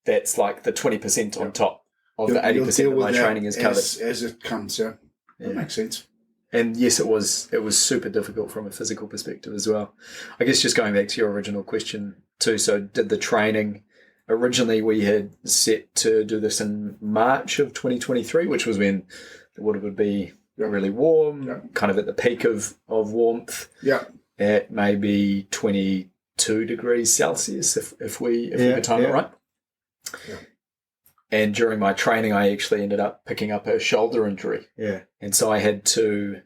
Speaker 2: that's like the 20% on top of the 80% that my training is covered.
Speaker 3: As it comes, that makes sense.
Speaker 2: And yes, it was super difficult from a physical perspective as well. I guess just going back to your original question too, so did the training, originally we had set to do this in March of 2023, which was when the water would be really warm, kind of at the peak of warmth, at maybe 22 degrees Celsius if we could time it right. And during my training, I actually ended up picking up a shoulder injury. And so I had to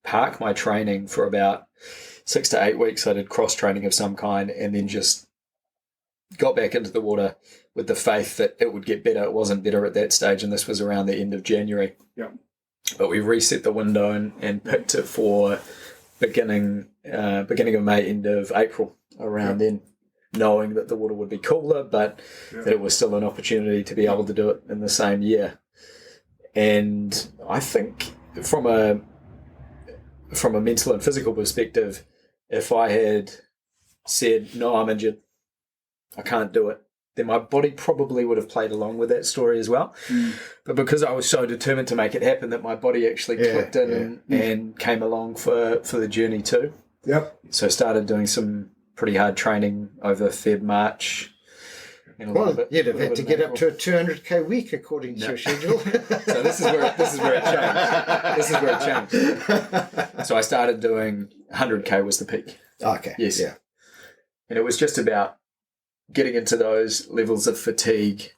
Speaker 2: park my training for about 6 to 8 weeks. I did cross training of some kind, and then just got back into the water with the faith that it would get better. It wasn't better at that stage, and this was around the end of January. But we reset the window and picked it for beginning of May, end of April, around then, knowing that the water would be cooler, but that it was still an opportunity to be able to do it in the same year. And I think from a mental and physical perspective, if I had said, no, I'm injured, I can't do it, then my body probably would have played along with that story as well. But because I was so determined to make it happen, that my body actually clicked in and came along for the journey too. So I started doing some pretty hard training over Feb, March.
Speaker 4: Well, you'd have had to get up to a 200k week according to your schedule.
Speaker 2: So this is where it changed. So I started doing 100k was the peak.
Speaker 4: Okay.
Speaker 2: Yes. Yeah. And it was just about getting into those levels of fatigue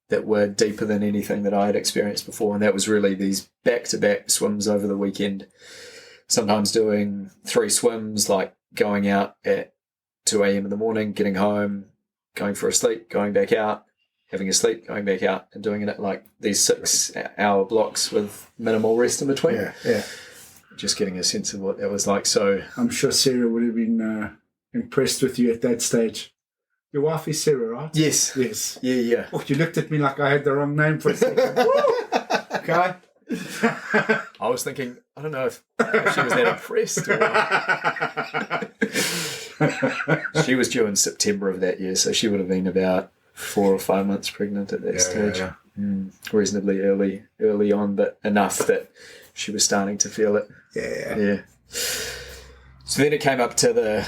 Speaker 2: that were deeper than anything that I had experienced before. And that was really these back-to-back swims over the weekend. Sometimes doing 3 swims, like going out at 2 a.m. in the morning, getting home, going for a sleep, going back out, having a sleep, going back out, and doing it at like these 6-hour blocks with minimal rest in between. Just getting a sense of what that was like. So
Speaker 3: I'm sure Sarah would have been impressed with you at that stage. Your wife is Sarah, right?
Speaker 2: Yes. Yeah.
Speaker 3: Oh, you looked at me like I had the wrong name for a second. Okay.
Speaker 2: I was thinking, I don't know if she was that impressed or... She was due in September of that year, so she would have been about 4 or 5 months pregnant at that stage. Reasonably early on, but enough that she was starting to feel it. Yeah. So then it came up to the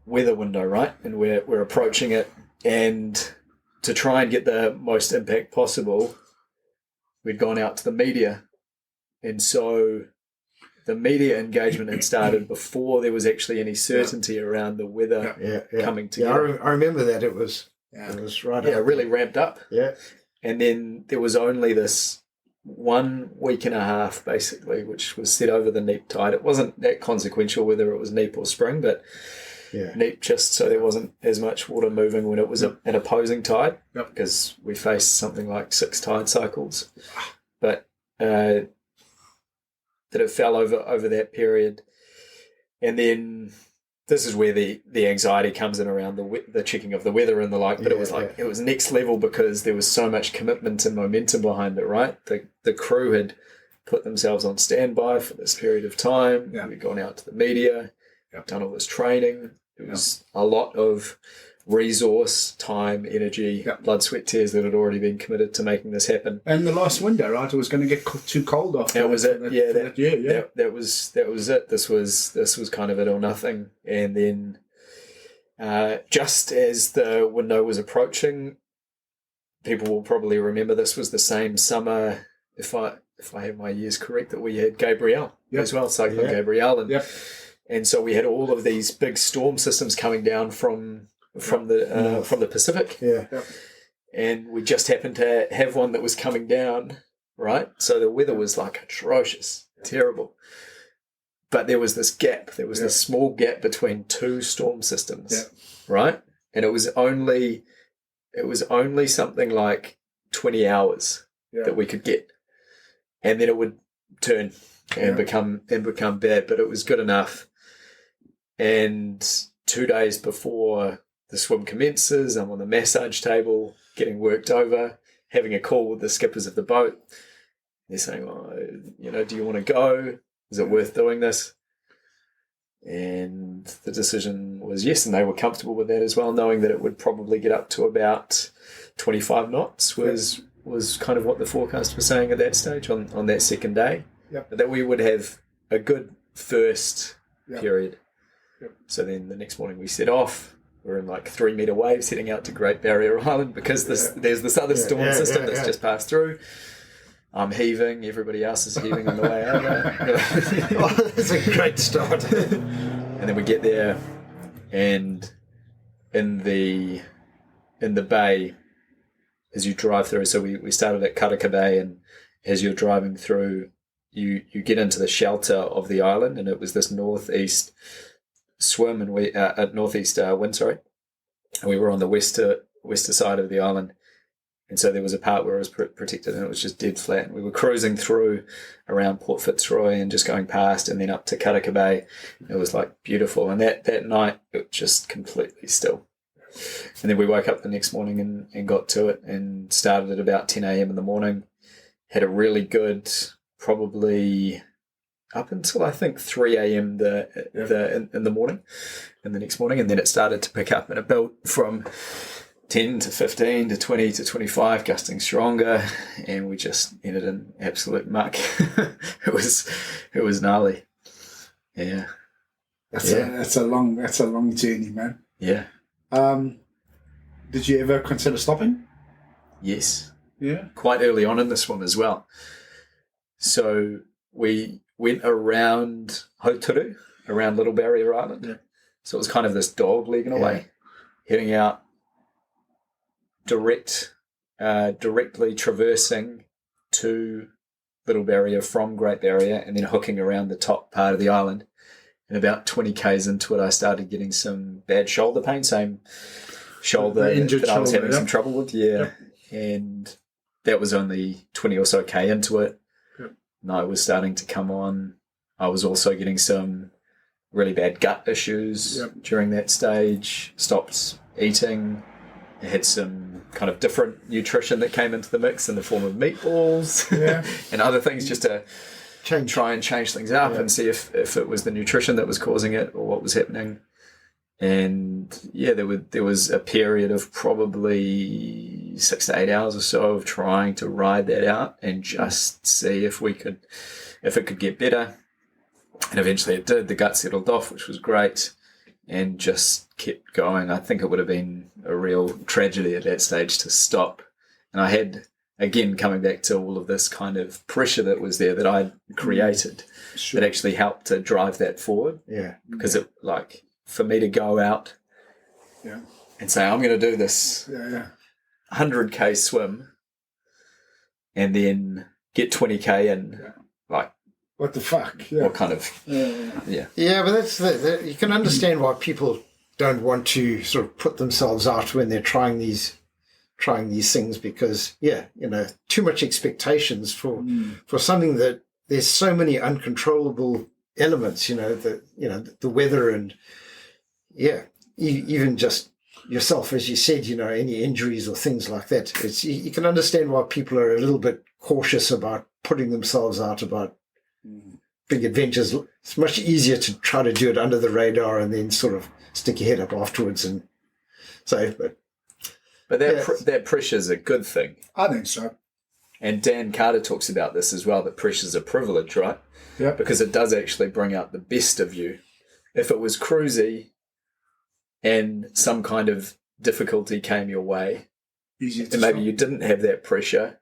Speaker 2: weather window, right? And we're approaching it, and to try and get the most impact possible, we'd gone out to the media. And so the media engagement had started before there was actually any certainty around the weather coming together.
Speaker 4: I remember that. It was right up.
Speaker 2: Really ramped up. And then there was only this 1 week and a half, basically, which was set over the neap tide. It wasn't that consequential whether it was neap or spring, but neap just so there wasn't as much water moving when it was an opposing tide, because we faced something like 6 tide cycles. But that it fell over that period. And then this is where the anxiety comes in around the checking of the weather and the like, but it was next level because there was so much commitment and momentum behind it, right? The crew had put themselves on standby for this period of time. We'd gone out to the media, done all this training. It was a lot of resource, time, energy, blood, sweat, tears that had already been committed to making this happen.
Speaker 3: And the last window, right? It was going to get too cold after
Speaker 2: that. Was it?
Speaker 3: That
Speaker 2: was it. This was kind of it or nothing. And then, just as the window was approaching,
Speaker 6: people will probably remember this was the same summer, if I have my years correct, that we had Gabrielle as well, Cyclone Gabrielle, and so we had all of these big storm systems coming down from the Pacific, and we just happened to have one that was coming down, right? So the weather was like atrocious, terrible. But there was this gap. There was this small gap between two storm systems, right? And it was only something like 20 hours that we could get, and then it would turn and become bad. But it was good enough. And 2 days before the swim commences, I'm on the massage table getting worked over, having a call with the skippers of the boat. They're saying, do you want to go? Is it worth doing this? And the decision was yes, and they were comfortable with that as well, knowing that it would probably get up to about 25 knots was kind of what the forecast was saying at that stage on that second day. But that we would have a good first period. So then the next morning we set off. We're in like 3 metre waves heading out to Great Barrier Island because there's this other storm system that's just passed through. I'm heaving, everybody else is heaving on the way over.
Speaker 4: That's a great start.
Speaker 6: And then we get there, and in the bay, as you drive through, so we started at Karaka Bay, and as you're driving through, you get into the shelter of the island, and it was this northeast swim, and we northeast wind, sorry, and we were on the western side of the island. And so there was a part where it was protected and it was just dead flat. We were cruising through around Port Fitzroy and just going past and then up to Karaka Bay. It was like beautiful. And that night, it was just completely still. And then we woke up the next morning and got to it and started at about 10 a.m. in the morning. Had a really good, probably up until I think 3 a.m. in the morning, in the next morning. And then it started to pick up and it built from 10 to 15 to 20 to 25, gusting stronger, and we just ended in absolute muck. It was gnarly. Yeah.
Speaker 3: That's a long journey, man.
Speaker 6: Yeah.
Speaker 3: Did you ever consider stopping?
Speaker 6: Yes.
Speaker 3: Yeah.
Speaker 6: Quite early on in the swim as well. So we went around Hauturu, around Little Barrier Island.
Speaker 3: Yeah.
Speaker 6: So it was kind of this dog legging away, heading out, directly traversing to Little Barrier from Great Barrier and then hooking around the top part of the island. And about 20 k's into it, I started getting some bad shoulder pain, same shoulder that I was having some trouble with. Yeah. And that was only 20 or so k into it. Night was starting to come on. I was also getting some really bad gut issues during that stage. Stopped eating. I had some kind of different nutrition that came into the mix in the form of meatballs and other things, just to try and change things up and see if it was the nutrition that was causing it or what was happening. And there was a period of probably 6 to 8 hours or so of trying to ride that out and just see if it could get better. And eventually it did. The gut settled off, which was great, and just kept going. I think it would have been a real tragedy at that stage to stop. And I had, again, coming back to all of this kind of pressure that was there that I'd created that actually helped to drive that forward.
Speaker 4: Yeah.
Speaker 6: Because it, like, for me to go out and say, I'm going to do this 100k swim and then get 20k in, like,
Speaker 3: what the fuck?
Speaker 6: what kind of,
Speaker 4: Yeah, but that's you can understand why people don't want to sort of put themselves out when they're trying these things, because too much expectations for something that there's so many uncontrollable elements, the weather and even just yourself, as you said, any injuries or things like that. You can understand why people are a little bit cautious about putting themselves out about big adventures. It's much easier to try to do it under the radar and then sort of stick your head up afterwards and say,
Speaker 6: but that pressure is a good thing.
Speaker 3: I think so.
Speaker 6: And Dan Carter talks about this as well, that pressure's a privilege, right?
Speaker 3: Yeah.
Speaker 6: Because it does actually bring out the best of you. If it was cruisy and some kind of difficulty came your way,
Speaker 3: Easier to
Speaker 6: and maybe
Speaker 3: stop.
Speaker 6: you didn't have that pressure.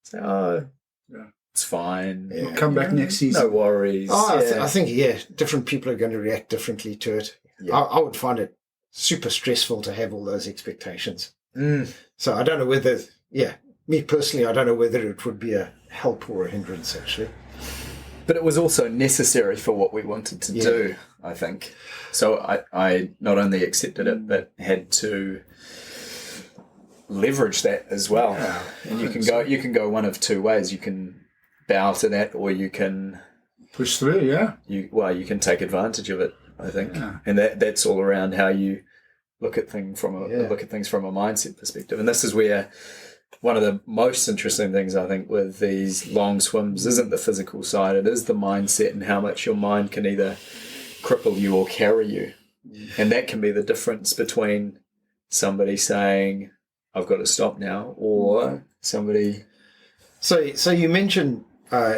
Speaker 6: Say, oh,
Speaker 3: Yeah.
Speaker 6: it's fine.
Speaker 4: Yeah.
Speaker 3: We'll come back next season.
Speaker 6: No worries.
Speaker 4: Oh,
Speaker 6: Yeah.
Speaker 4: I think, different people are going to react differently to it.
Speaker 6: Yeah.
Speaker 4: I would find it super stressful to have all those expectations.
Speaker 6: Mm.
Speaker 4: So I don't know whether, me personally, I don't know whether it would be a help or a hindrance, actually.
Speaker 6: But it was also necessary for what we wanted to do, I think. So I not only accepted it, but had to leverage that as well.
Speaker 3: Yeah.
Speaker 6: And you can go one of two ways. You can bow to that, or you can
Speaker 3: Push through, yeah.
Speaker 6: you can take advantage of it, I think.
Speaker 3: Yeah.
Speaker 6: And that's all around how you look at things from a mindset perspective. And this is where one of the most interesting things, I think, with these long swims isn't the physical side. It is the mindset and how much your mind can either cripple you or carry you. And that can be the difference between somebody saying, I've got to stop now, or somebody...
Speaker 4: So you mentioned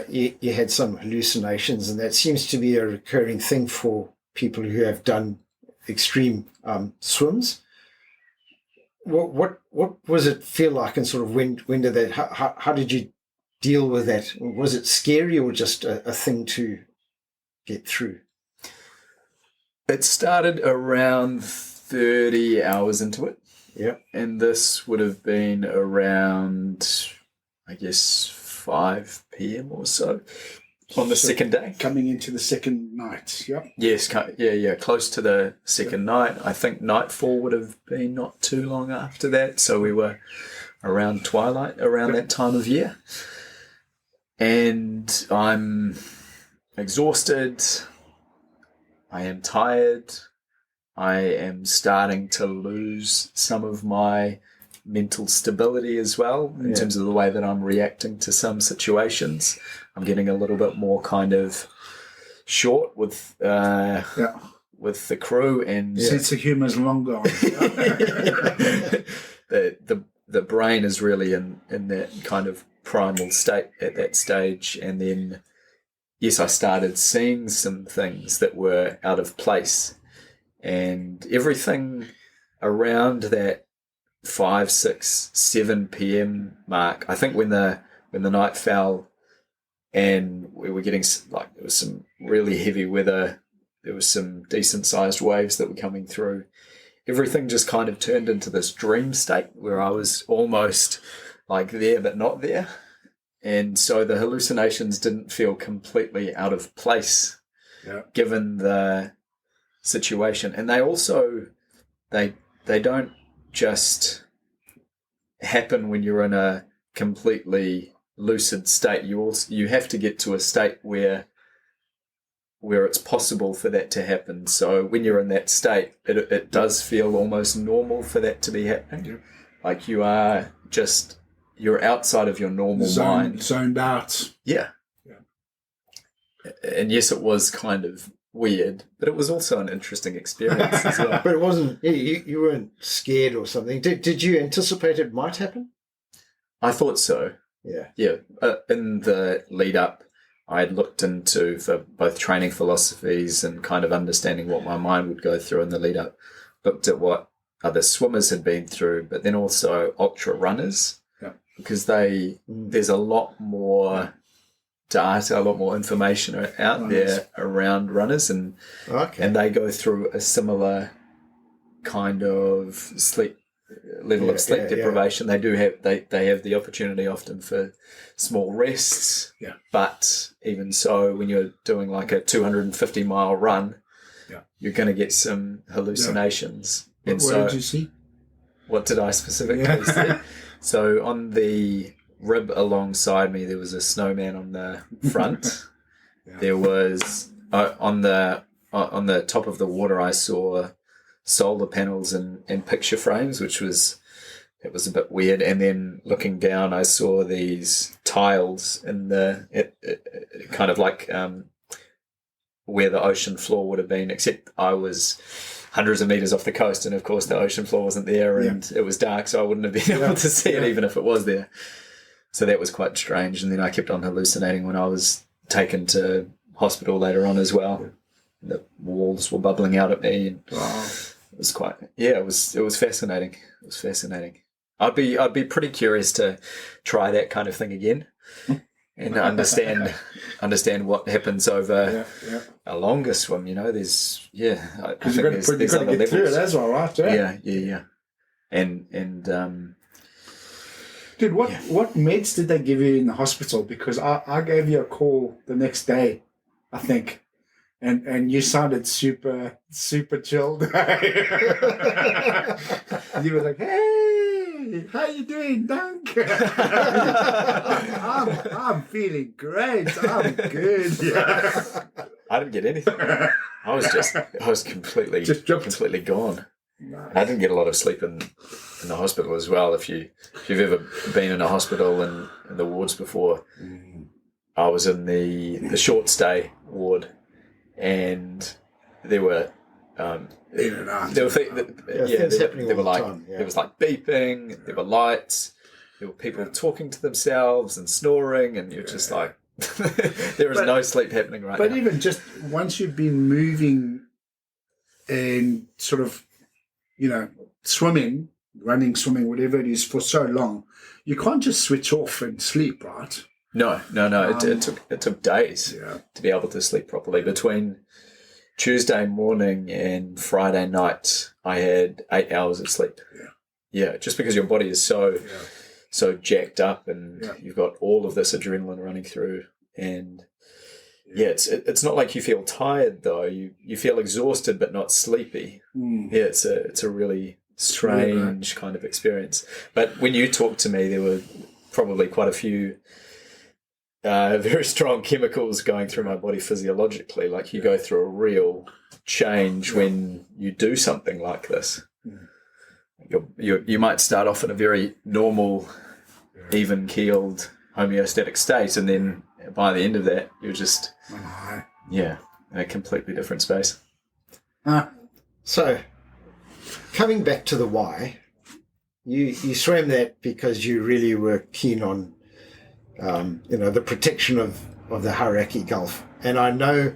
Speaker 4: you had some hallucinations, and that seems to be a recurring thing for people who have done extreme swims. What was it feel like, and sort of when did that? How did you deal with that? Was it scary or just a thing to get through?
Speaker 6: It started around 30 hours into it.
Speaker 4: Yeah.
Speaker 6: And this would have been around, I guess, 5 p.m. or so on the second day.
Speaker 3: Coming into the second night, yeah.
Speaker 6: Yes, close to the second night. I think nightfall would have been not too long after that. So we were around twilight, around that time of year. And I'm exhausted. I am tired. I am starting to lose some of my mental stability as well in terms of the way that I'm reacting to some situations. I'm getting a little bit more kind of short with the crew, and
Speaker 3: Sense of humour is long gone.
Speaker 6: the brain is really in that kind of primal state at that stage. And then, yes, I started seeing some things that were out of place, and everything around that 5, 6, 7 p.m. mark. I think when the night fell and we were getting, like, there was some really heavy weather, there was some decent sized waves that were coming through, everything just kind of turned into this dream state where I was almost like there but not there. And so the hallucinations didn't feel completely out of place given the situation. And they also, they don't just happen when you're in a completely lucid state. You have to get to a state where it's possible for that to happen. So when you're in that state, it does feel almost normal for that to be happening. Like you're outside of your normal mind.
Speaker 3: Zoned out.
Speaker 6: Yeah. And yes, it was kind of weird, but it was also an interesting experience as well.
Speaker 4: But it wasn't, you weren't scared or something. Did you anticipate it might happen?
Speaker 6: I thought so.
Speaker 4: Yeah.
Speaker 6: Yeah. In the lead up, I had looked into, for both training philosophies and kind of understanding what my mind would go through in the lead up, looked at what other swimmers had been through, but then also ultra runners, because there's a lot more data, a lot more information out there around runners, and they go through a similar kind of sleep level of sleep deprivation. They do have they have the opportunity often for small rests, but even so, when you're doing like a 250-mile run, you're going to get some hallucinations.
Speaker 3: What did you see?
Speaker 6: What did I specifically see? So on the rib alongside me, there was a snowman on the front. There was on the top of the water, I saw solar panels and picture frames, it was a bit weird. And then looking down, I saw these tiles in kind of like where the ocean floor would have been, except I was hundreds of meters off the coast, and of course the ocean floor wasn't there, and it was dark, so I wouldn't have been able to see it even if it was there. So that was quite strange. And then I kept on hallucinating when I was taken to hospital later on as well. The walls were bubbling out at me, and it was quite, it was fascinating. It was fascinating. I'd be pretty curious to try that kind of thing again and understand what happens over a longer swim. There's
Speaker 3: Because you've got to get through it as well, right?
Speaker 6: Yeah. And
Speaker 3: dude, what meds did they give you in the hospital? Because I gave you a call the next day, I think, and you sounded super chilled. You were like, "Hey, how you doing, Dunk?" I'm feeling great. I'm good. Yeah.
Speaker 6: I didn't get anything. I was completely completely gone.
Speaker 3: Nice.
Speaker 6: I didn't get a lot of sleep in the hospital as well. If you've ever been in a hospital and in the wards before, I was in the short stay ward, and there were
Speaker 3: In and out.
Speaker 6: there were
Speaker 4: things happening
Speaker 6: there were
Speaker 4: all the
Speaker 6: like
Speaker 4: time, yeah.
Speaker 6: there was like beeping, there were lights, there were people talking to themselves and snoring, and you're just like, there is no sleep happening right now.
Speaker 3: But even just once you've been moving and sort of, swimming, running, swimming, whatever it is, for so long, you can't just switch off and sleep, right?
Speaker 6: No. It took days to be able to sleep properly. Between Tuesday morning and Friday night, I had 8 hours of sleep. Yeah, just because your body is so jacked up, and you've got all of this adrenaline running through, and it's not like you feel tired though. You feel exhausted but not sleepy. Yeah, it's a really strange kind of experience. But when you talked to me, there were probably quite a few very strong chemicals going through my body physiologically. Like you go through a real change when you do something like this. You might start off in a very normal, even-keeled, homeostatic state, and then by the end of that, you're just in a completely different space.
Speaker 4: So, coming back to the why, you swam that because you really were keen on, the protection of the Hauraki Gulf. And I know,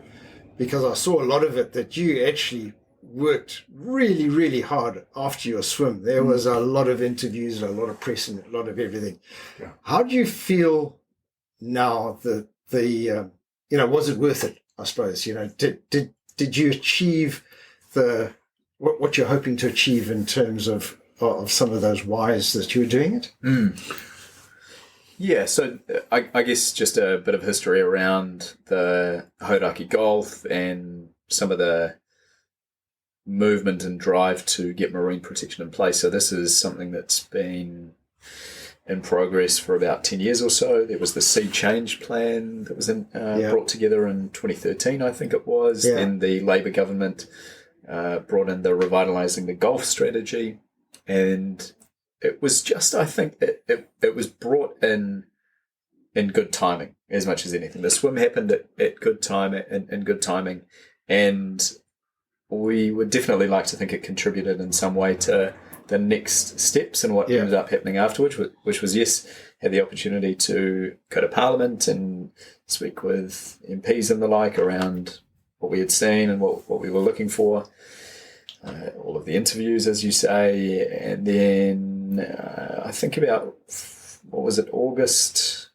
Speaker 4: because I saw a lot of it, that you actually worked really, really hard after your swim. There was a lot of interviews, a lot of press, and a lot of everything. Yeah. How do you feel now that was it worth it? I suppose, did you achieve what you're hoping to achieve in terms of some of those whys that you were doing it?
Speaker 6: Yeah, so I guess just a bit of history around the Hauraki Gulf and some of the movement and drive to get marine protection in place. So this is something that's been in progress for about 10 years or so. There was the Sea Change Plan that was brought together in 2013, I think it was.
Speaker 4: Yeah.
Speaker 6: And the Labour government brought in the Revitalising the Gulf strategy. And it was just, I think, it was brought in good timing as much as anything. The swim happened at good time, in good timing. And we would definitely like to think it contributed in some way to the next steps and what ended up happening afterwards, which was, had the opportunity to go to Parliament and speak with MPs and the like around what we had seen and what we were looking for. All of the interviews, as you say, and then I think about, August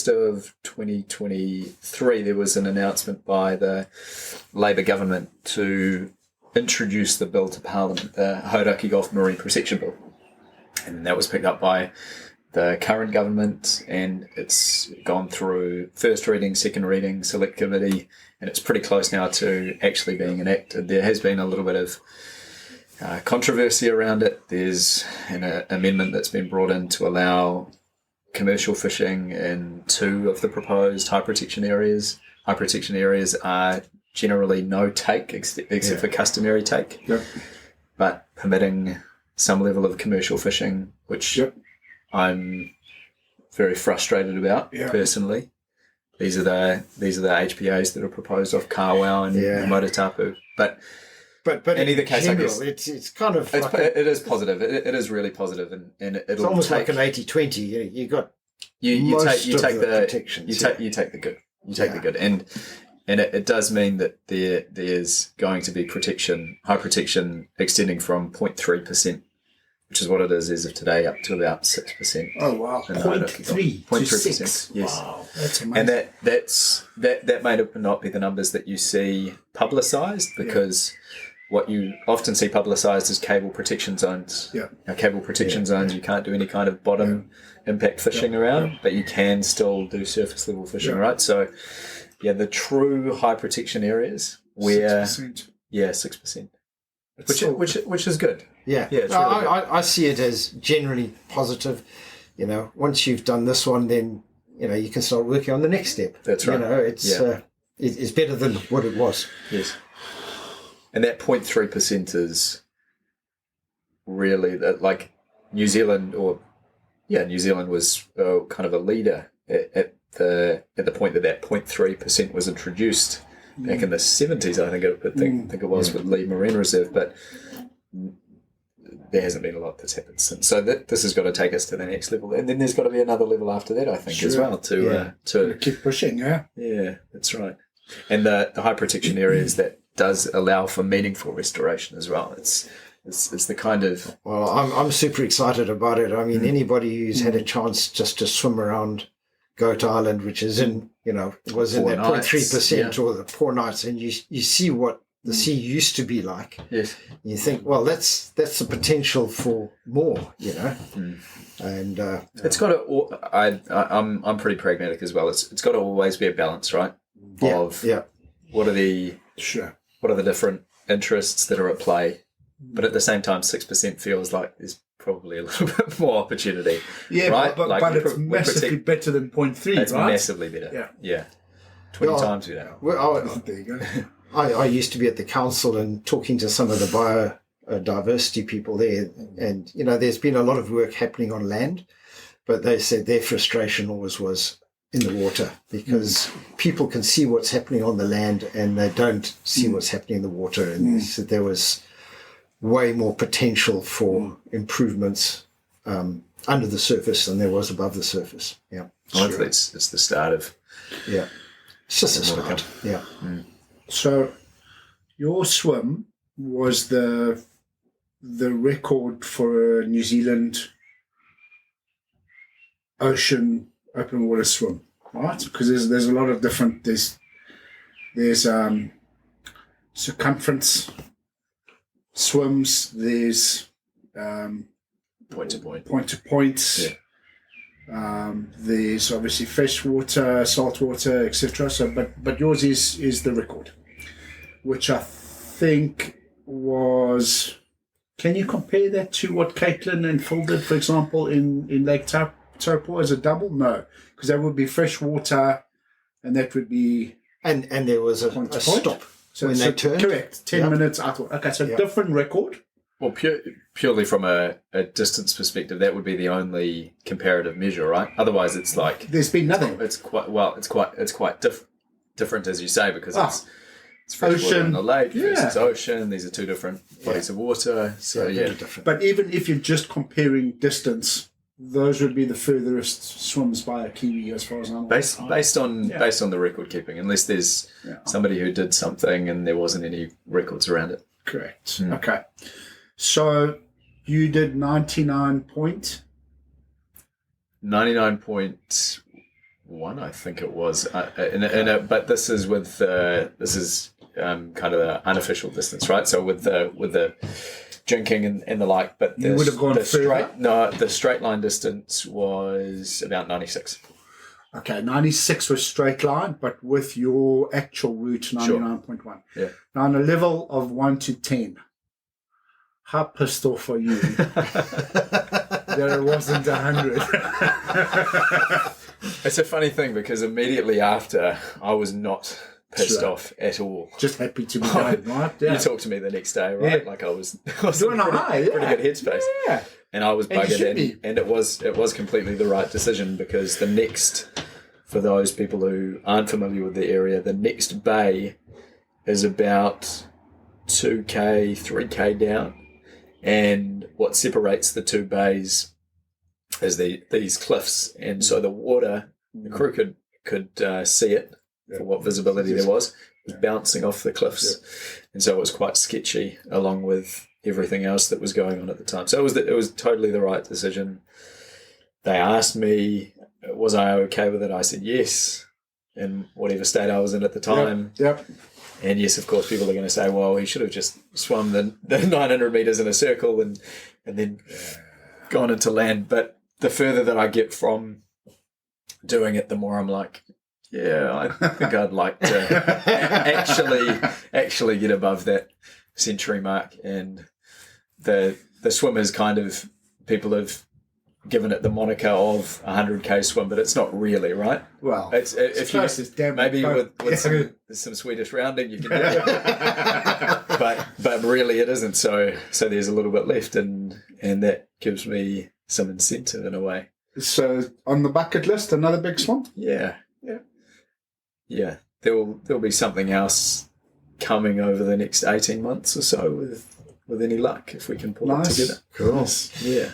Speaker 6: of 2023, there was an announcement by the Labour government to introduce the bill to Parliament, the Hauraki Gulf Marine Protection Bill. And that was picked up by the current government, and it's gone through first reading, second reading, select committee, and it's pretty close now to actually being enacted. There has been a little bit of controversy around it. There's an amendment that's been brought in to allow commercial fishing in 2 of the proposed high protection areas. High protection areas are generally no take except for customary take, but permitting some level of commercial fishing, which I'm very frustrated about personally. These are the HPAs that are proposed off Kawau and Motatapu, but in either case,
Speaker 4: general,
Speaker 6: I guess
Speaker 4: it's kind of
Speaker 6: it is positive. It is really positive, and
Speaker 4: it's almost like an 80-20. You got
Speaker 6: you take the
Speaker 4: protections.
Speaker 6: You take the good. You take the good, and it does mean that there's going to be high protection extending from 0.3% which is what it is as of today, up to about 6%.
Speaker 3: Oh wow,
Speaker 6: And
Speaker 3: 0.3 to
Speaker 6: 0.3%,
Speaker 3: 6.
Speaker 6: yes.
Speaker 3: Wow, that's amazing.
Speaker 6: And that may not be the numbers that you see publicised, because what you often see publicised is cable protection zones.
Speaker 3: Yeah.
Speaker 6: Now, cable protection zones, you can't do any kind of bottom impact fishing around, but you can still do surface level fishing, right? So, the true high protection areas where
Speaker 3: 6%.
Speaker 6: 6%,
Speaker 3: It's still-
Speaker 6: which is good.
Speaker 4: Yeah,
Speaker 6: Yeah, it's
Speaker 4: No,
Speaker 6: really good.
Speaker 4: I see it as generally positive. Once you've done this one, then you can start working on the next step.
Speaker 6: That's right.
Speaker 4: It's better than what it was.
Speaker 6: Yes. And that 0.3% is really like New Zealand, New Zealand was kind of a leader at the point that 0.3% was introduced back in the 70s. I think it was with Lee Marine Reserve, but there hasn't been a lot that's happened since. So this has got to take us to the next level, and then there's got to be another level after that, I think, as well. To
Speaker 3: keep pushing,
Speaker 6: yeah, that's right. And the high protection areas that does allow for meaningful restoration as well. It's the kind of...
Speaker 4: Well, I'm super excited about it. I mean, anybody who's had a chance just to swim around Goat Island, which is in, was in
Speaker 6: Poor
Speaker 4: that
Speaker 6: Nights,
Speaker 4: 0.3% or the Poor Nights, and you see what the sea used to be like.
Speaker 6: Yes.
Speaker 4: You think, well, that's the potential for more, and
Speaker 6: it's got to... I'm pretty pragmatic as well. It's got to always be a balance, right? What are the different interests that are at play, but at the same time 6% feels like there's probably a little bit more opportunity, right?
Speaker 3: but it's massively better than 0.3,
Speaker 6: it's
Speaker 3: right?
Speaker 6: massively better. 20 times better.
Speaker 3: There you go.
Speaker 4: I used to be at the council and talking to some of the biodiversity people there, and there's been a lot of work happening on land, but they said their frustration always was in the water, because people can see what's happening on the land and they don't see what's happening in the water. And they said there was way more potential for improvements under the surface than there was above the surface. Yeah.
Speaker 6: Hopefully it's the start of...
Speaker 4: Yeah. It's just a start. Yeah.
Speaker 3: So your swim was the record for a New Zealand ocean open water swim, right? Because there's a lot of different, there's circumference swims, there's
Speaker 6: point to point,
Speaker 3: there's obviously freshwater, saltwater, etc. So but yours is the record, which I think was... Can you compare that to what Caitlin and Phil did, for example, in Lake Taupo as a double? No, because that would be freshwater, and that would be...
Speaker 4: And there was a stop when they turned.
Speaker 3: Correct, 10 minutes outward. Okay, so different record.
Speaker 6: Well, purely from a distance perspective, that would be the only comparative measure, right? Otherwise, it's like...
Speaker 3: There's been nothing.
Speaker 6: It's quite different, as you say, because it's freshwater
Speaker 3: Ocean.
Speaker 6: in the lake versus ocean. These are two different bodies of water. So,
Speaker 4: different.
Speaker 3: But even if you're just comparing distance, those would be the furthest swims by a Kiwi, as far as I'm
Speaker 6: based on the record keeping, unless there's somebody who did something and there wasn't any records around it.
Speaker 3: Correct. Okay. So you did
Speaker 6: 99.1, I think it was. But this is with kind of the unofficial distance, right? So with the drinking and the like. But
Speaker 3: you would have gone further?
Speaker 6: The straight line distance was about 96.
Speaker 3: Okay, 96 was straight line, but with your actual route, 99.1.
Speaker 6: Yeah.
Speaker 3: Now, on a level of 1 to 10, how pissed off are you that it wasn't 100?
Speaker 6: It's a funny thing, because immediately after, I was not pissed off at all.
Speaker 3: Just happy to be done, right? Yeah.
Speaker 6: You talked to me the next day, right?
Speaker 3: Yeah.
Speaker 6: Like I was in
Speaker 3: Doing
Speaker 6: pretty,
Speaker 3: high,
Speaker 6: pretty good headspace.
Speaker 3: Yeah.
Speaker 6: And I was
Speaker 3: And you should
Speaker 6: buggered
Speaker 3: be.
Speaker 6: and it was completely the right decision, because the next, for those people who aren't familiar with the area, the next bay is about 2k, 3k down. And what separates the two bays is these cliffs. And so the water, the crew could see it for what visibility there was bouncing off the cliffs. And so it was quite sketchy, along with everything else that was going on at the time. So it was totally the right decision. They asked me, was I okay with it? I said yes, in whatever state I was in at the time.
Speaker 3: Yep.
Speaker 6: And yes, of course, people are going to say, well, he should have just swum the 900 meters in a circle and then gone into land. But the further that I get from doing it, the more I'm like, yeah, I think I'd like to actually get above that century mark. And the swimmers kind of, people have given it the moniker of 100K swim, but it's not really, right?
Speaker 3: Well,
Speaker 6: it's if
Speaker 3: close
Speaker 6: you
Speaker 3: as damn
Speaker 6: maybe
Speaker 3: both.
Speaker 6: with some Swedish rounding you can do it. but really it isn't. So there's a little bit left, and that gives me some incentive in a way.
Speaker 3: So on the bucket list, another big swim?
Speaker 6: Yeah. There'll be something else coming over the next 18 months or so with any luck, if we can pull it together.
Speaker 4: Cool.
Speaker 6: Yeah.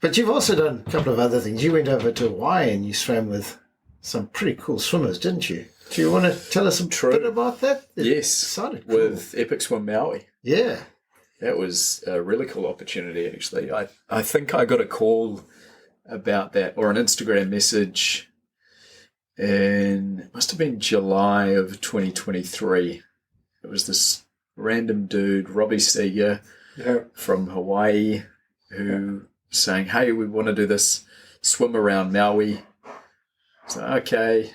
Speaker 4: But you've also done a couple of other things. You went over to Hawaii and you swam with some pretty cool swimmers, didn't you? Do you want to tell us a bit about that?
Speaker 6: Yes.
Speaker 4: Sounded cool.
Speaker 6: With Epic Swim Maui.
Speaker 4: Yeah.
Speaker 6: That was a really cool opportunity, actually. I think I got a call about that, or an Instagram message, in, it must have been July of 2023. It was this random dude, Robbie Seeger, from Hawaii, who saying, hey, we want to do this swim around Maui. So, okay,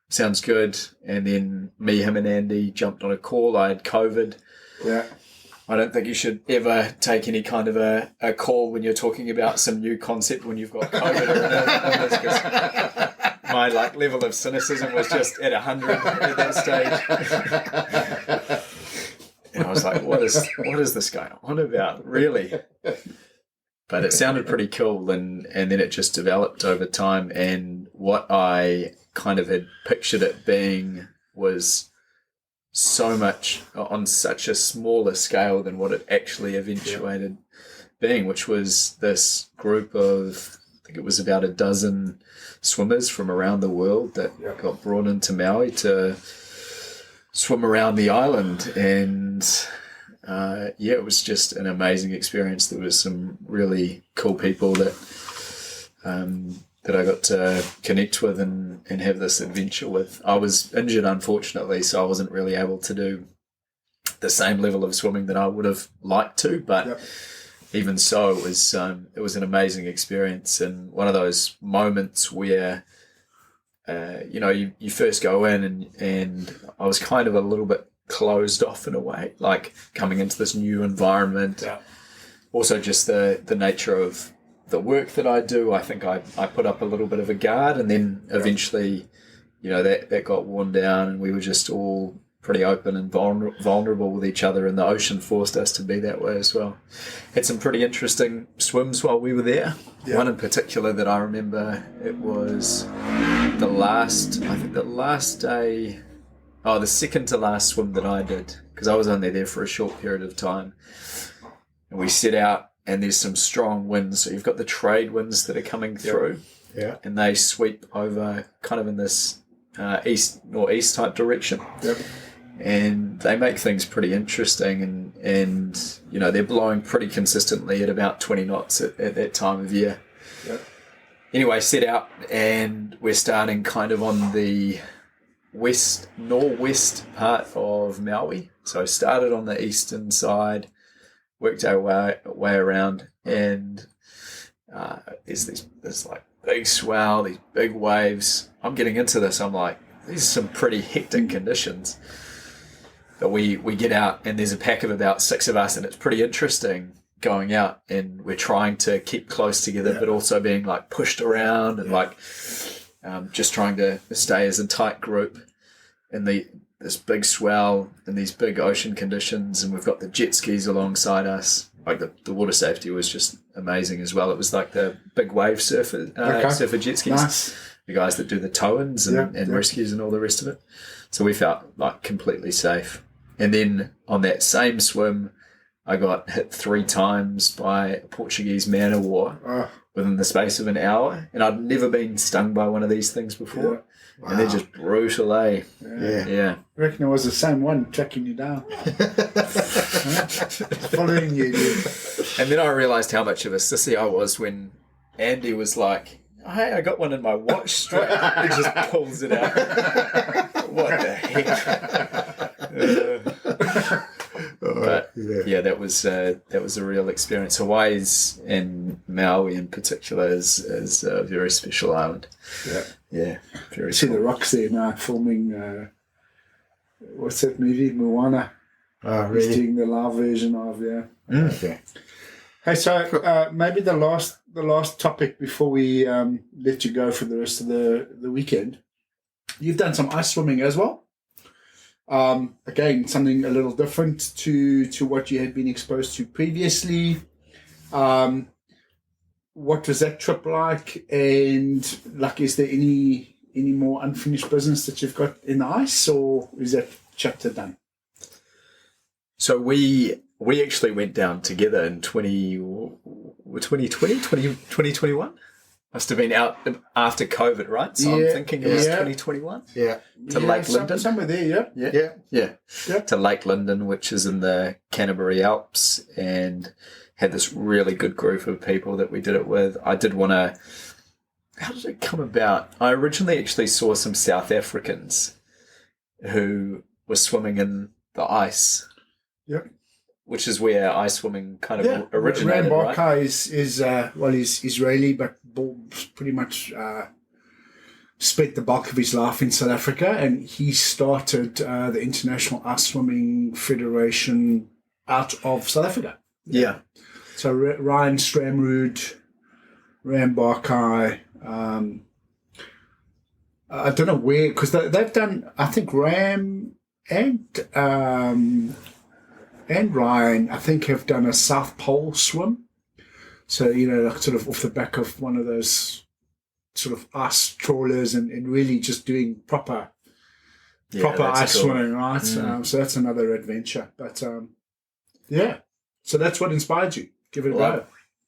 Speaker 6: sounds good. And then me, him and Andy jumped on a call. I had COVID.
Speaker 3: Yeah.
Speaker 6: I don't think you should ever take any kind of a call when you're talking about some new concept when you've got COVID. Because my level of cynicism was just at 100 at that stage. And I was like, what is this guy on about, really? But it sounded pretty cool, and then it just developed over time. And what I kind of had pictured it being was so much on such a smaller scale than what it actually eventuated being, which was this group of, I think it was about a dozen swimmers from around the world that got brought into Maui to swim around the island. And it was just an amazing experience. There was some really cool people that I got to connect with and have this adventure with. I was injured, unfortunately, so I wasn't really able to do the same level of swimming that I would have liked to, but even so, it was an amazing experience, and one of those moments where you first go in and I was kind of a little bit closed off in a way, like coming into this new environment. Also just the nature of the work that I do, I think I put up a little bit of a guard, and then eventually, that got worn down, and we were just all pretty open and vulnerable with each other, and the ocean forced us to be that way as well. Had some pretty interesting swims while we were there. One in particular that I remember, it was the second to last swim that I did, because I was only there for a short period of time. And we set out, and there's some strong winds. So you've got the trade winds that are coming through, and they sweep over kind of in this east-northeast type direction. And they make things pretty interesting, and they're blowing pretty consistently at about 20 knots at that time of year. Anyway, set out, and we're starting kind of on the northwest part of Maui. So started on the eastern side, worked our way around, and there's this like big swell, these big waves. I'm getting into this, I'm like, these are some pretty hectic conditions. But we get out, and there's a pack of about 6 of us, and it's pretty interesting going out, and we're trying to keep close together, but also being like pushed around and just trying to stay as a tight group in this big swell and these big ocean conditions. And we've got the jet skis alongside us. Like the water safety was just amazing as well. It was like the big wave surfer jet skis.
Speaker 3: Nice.
Speaker 6: The guys that do the tow-ins and rescues and all the rest of it. So we felt like completely safe. And then on that same swim, I got hit 3 times by a Portuguese man-o-war within the space of an hour. And I'd never been stung by one of these things before.
Speaker 2: And they're just brutal, eh? Yeah.
Speaker 3: I reckon it was the same one tracking you down. Following you, dude.
Speaker 2: And then I realised how much of a sissy I was when Andy was like, hey, I got one in my watch strap. He just pulls it out. What the heck? But yeah, that was a real experience. Hawaii's and Maui in particular is a very special island. Yeah, very
Speaker 3: See
Speaker 2: cool.
Speaker 3: the rocks there now filming. What's that movie? Moana.
Speaker 4: Oh,
Speaker 3: He's
Speaker 4: really?
Speaker 3: doing the live version of
Speaker 4: Okay.
Speaker 3: Hey, so maybe the last topic before we let you go for the rest of the weekend. You've done some ice swimming as well. Again, something a little different to what you had been exposed to previously. What was that trip like? And like, is there any more unfinished business that you've got in the ice, or is that chapter done?
Speaker 2: So we actually went down together in 2021. Must have been out after COVID, right? So I'm thinking it was 2021.
Speaker 4: Yeah.
Speaker 2: To Lake Linden.
Speaker 3: Somewhere there,
Speaker 2: Yeah. To Lake Linden, which is in the Canterbury Alps, and had this really good group of people that we did it with. I did want to... How did it come about? I originally actually saw some South Africans who were swimming in the ice.
Speaker 3: Yep.
Speaker 2: Which is where ice swimming kind of originated,
Speaker 3: Ram
Speaker 2: right?
Speaker 3: Barkai is he's Israeli, but pretty much spent the bulk of his life in South Africa, and he started the International Ice Swimming Federation out of South Africa.
Speaker 2: Yeah.
Speaker 3: So Ryan Stramrud, Ram Barkai, I don't know where, because they've done, I think Ram and Ryan, I think, have done a South Pole swim. So, like sort of off the back of one of those sort of ice trawlers and really just doing proper ice swimming, right? So that's another adventure. But, so that's what inspired you. Give it a go.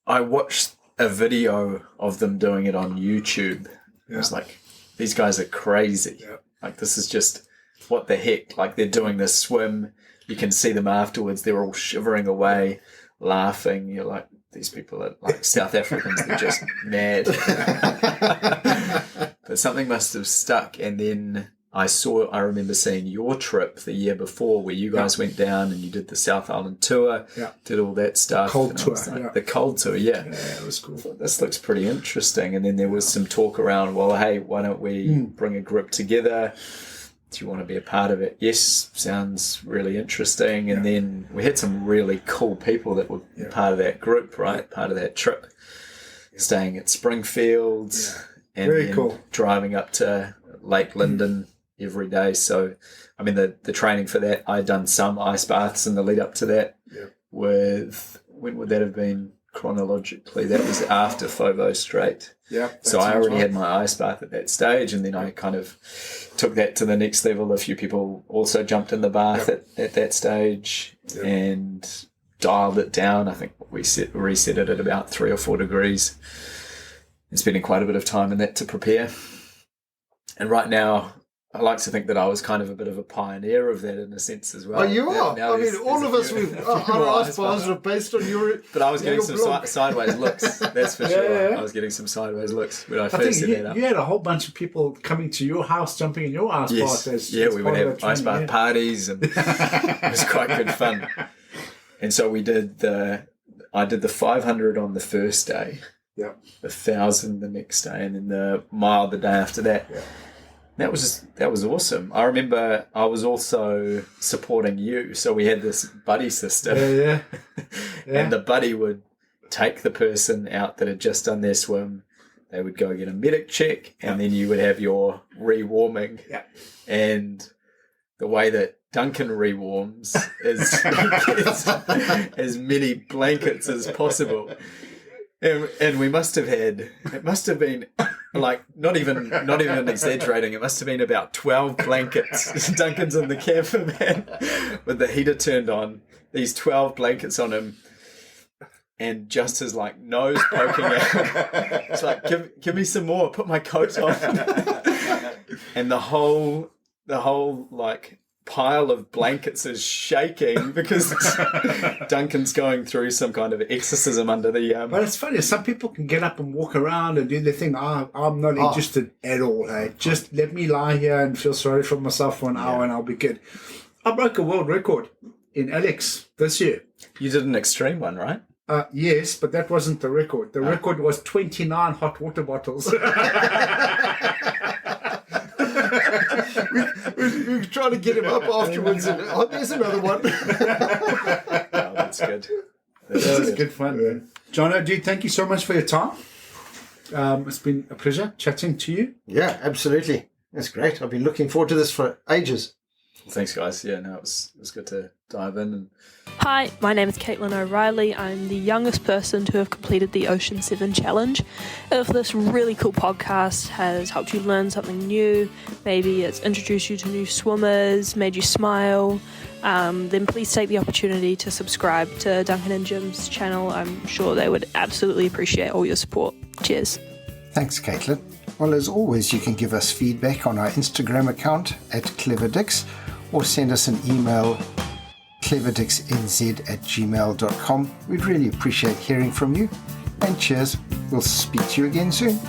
Speaker 2: I watched a video of them doing it on YouTube. I was like, these guys are crazy.
Speaker 3: Yeah.
Speaker 2: Like, this is just, what the heck? Like, they're doing this swim. You can see them afterwards. They're all shivering away, laughing. You're like, these people are like South Africans. They're just mad. But something must have stuck. And then I remember seeing your trip the year before where you guys went down and you did the South Island tour, did all that stuff.
Speaker 3: Cold tour.
Speaker 2: The cold tour, yeah.
Speaker 3: Yeah, it was cool.
Speaker 2: This looks pretty interesting. And then there was some talk around, well, hey, why don't we bring a group together? Do you want to be a part of it? Yes, sounds really interesting. And then we had some really cool people that were part of that group, right? Part of that trip. Staying at Springfield and
Speaker 3: very
Speaker 2: then
Speaker 3: cool.
Speaker 2: Driving up to Lake Linden every day. So, I mean, the training for that, I'd done some ice baths in the lead up to that with, when would that have been chronologically? That was after Fovo Strait.
Speaker 3: Yeah.
Speaker 2: So I already had my ice bath at that stage, and then I kind of took that to the next level. A few people also jumped in the bath at that stage and dialed it down. I think we reset it at about 3 or 4 degrees and spending quite a bit of time in that to prepare. And right now, I like to think that I was kind of a bit of a pioneer of that in a sense as well.
Speaker 4: Oh, you are.
Speaker 2: Now
Speaker 4: I mean, all of us our ice baths are based on your...
Speaker 2: But I was getting
Speaker 4: your
Speaker 2: some
Speaker 4: blog.
Speaker 2: sideways looks, that's for sure. I was getting some sideways looks when I first set that up.
Speaker 3: You had a whole bunch of people coming to your house, jumping in your ice bath.
Speaker 2: We would have ice bath parties, and it was quite good fun. And so I did the 500 on the first day, the 1,000 the next day, and then the mile the day after that. Yeah. That was awesome. I remember I was also supporting you, so we had this buddy system. And the buddy would take the person out that had just done their swim. They would go get a medic check, and then you would have your rewarming. Yeah. And the way that Duncan rewarms is he gets as many blankets as possible. And we must have had, it must have been like, not even exaggerating, it must have been about 12 blankets. Duncan's in the camper van with the heater turned on, these 12 blankets on him, and just his like nose poking out. It's like, give me some more, put my coat on.
Speaker 6: and the whole like pile of blankets is shaking because Duncan's going through some kind of exorcism under the.
Speaker 3: But it's funny. Some people can get up and walk around and do their thing. I'm not interested at all. Hey, just let me lie here and feel sorry for myself for an hour, and I'll be good. I broke a world record in Alex this year.
Speaker 6: You did an extreme one, right?
Speaker 3: Yes, but that wasn't the record. The record was 29 hot water bottles.
Speaker 4: we were trying to get him up afterwards, and there's another one.
Speaker 6: Oh, that's good.
Speaker 3: That was good fun, man. Jono, dude, thank you so much for your time. It's been a pleasure chatting to you.
Speaker 4: Yeah, absolutely. That's great. I've been looking forward to this for ages.
Speaker 6: Thanks, guys. Yeah, no, it was good to dive in. And
Speaker 7: Hi, my name is Caitlin O'Reilly. I'm the youngest person to have completed the Ocean 7 Challenge. If this really cool podcast has helped you learn something new, maybe it's introduced you to new swimmers, made you smile, then please take the opportunity to subscribe to Duncan and Jim's channel. I'm sure they would absolutely appreciate all your support. Cheers.
Speaker 1: Thanks, Caitlin. Well, as always, you can give us feedback on our Instagram account @cleverdix, or send us an email, cleverdixnz@gmail.com. We'd really appreciate hearing from you. And cheers. We'll speak to you again soon.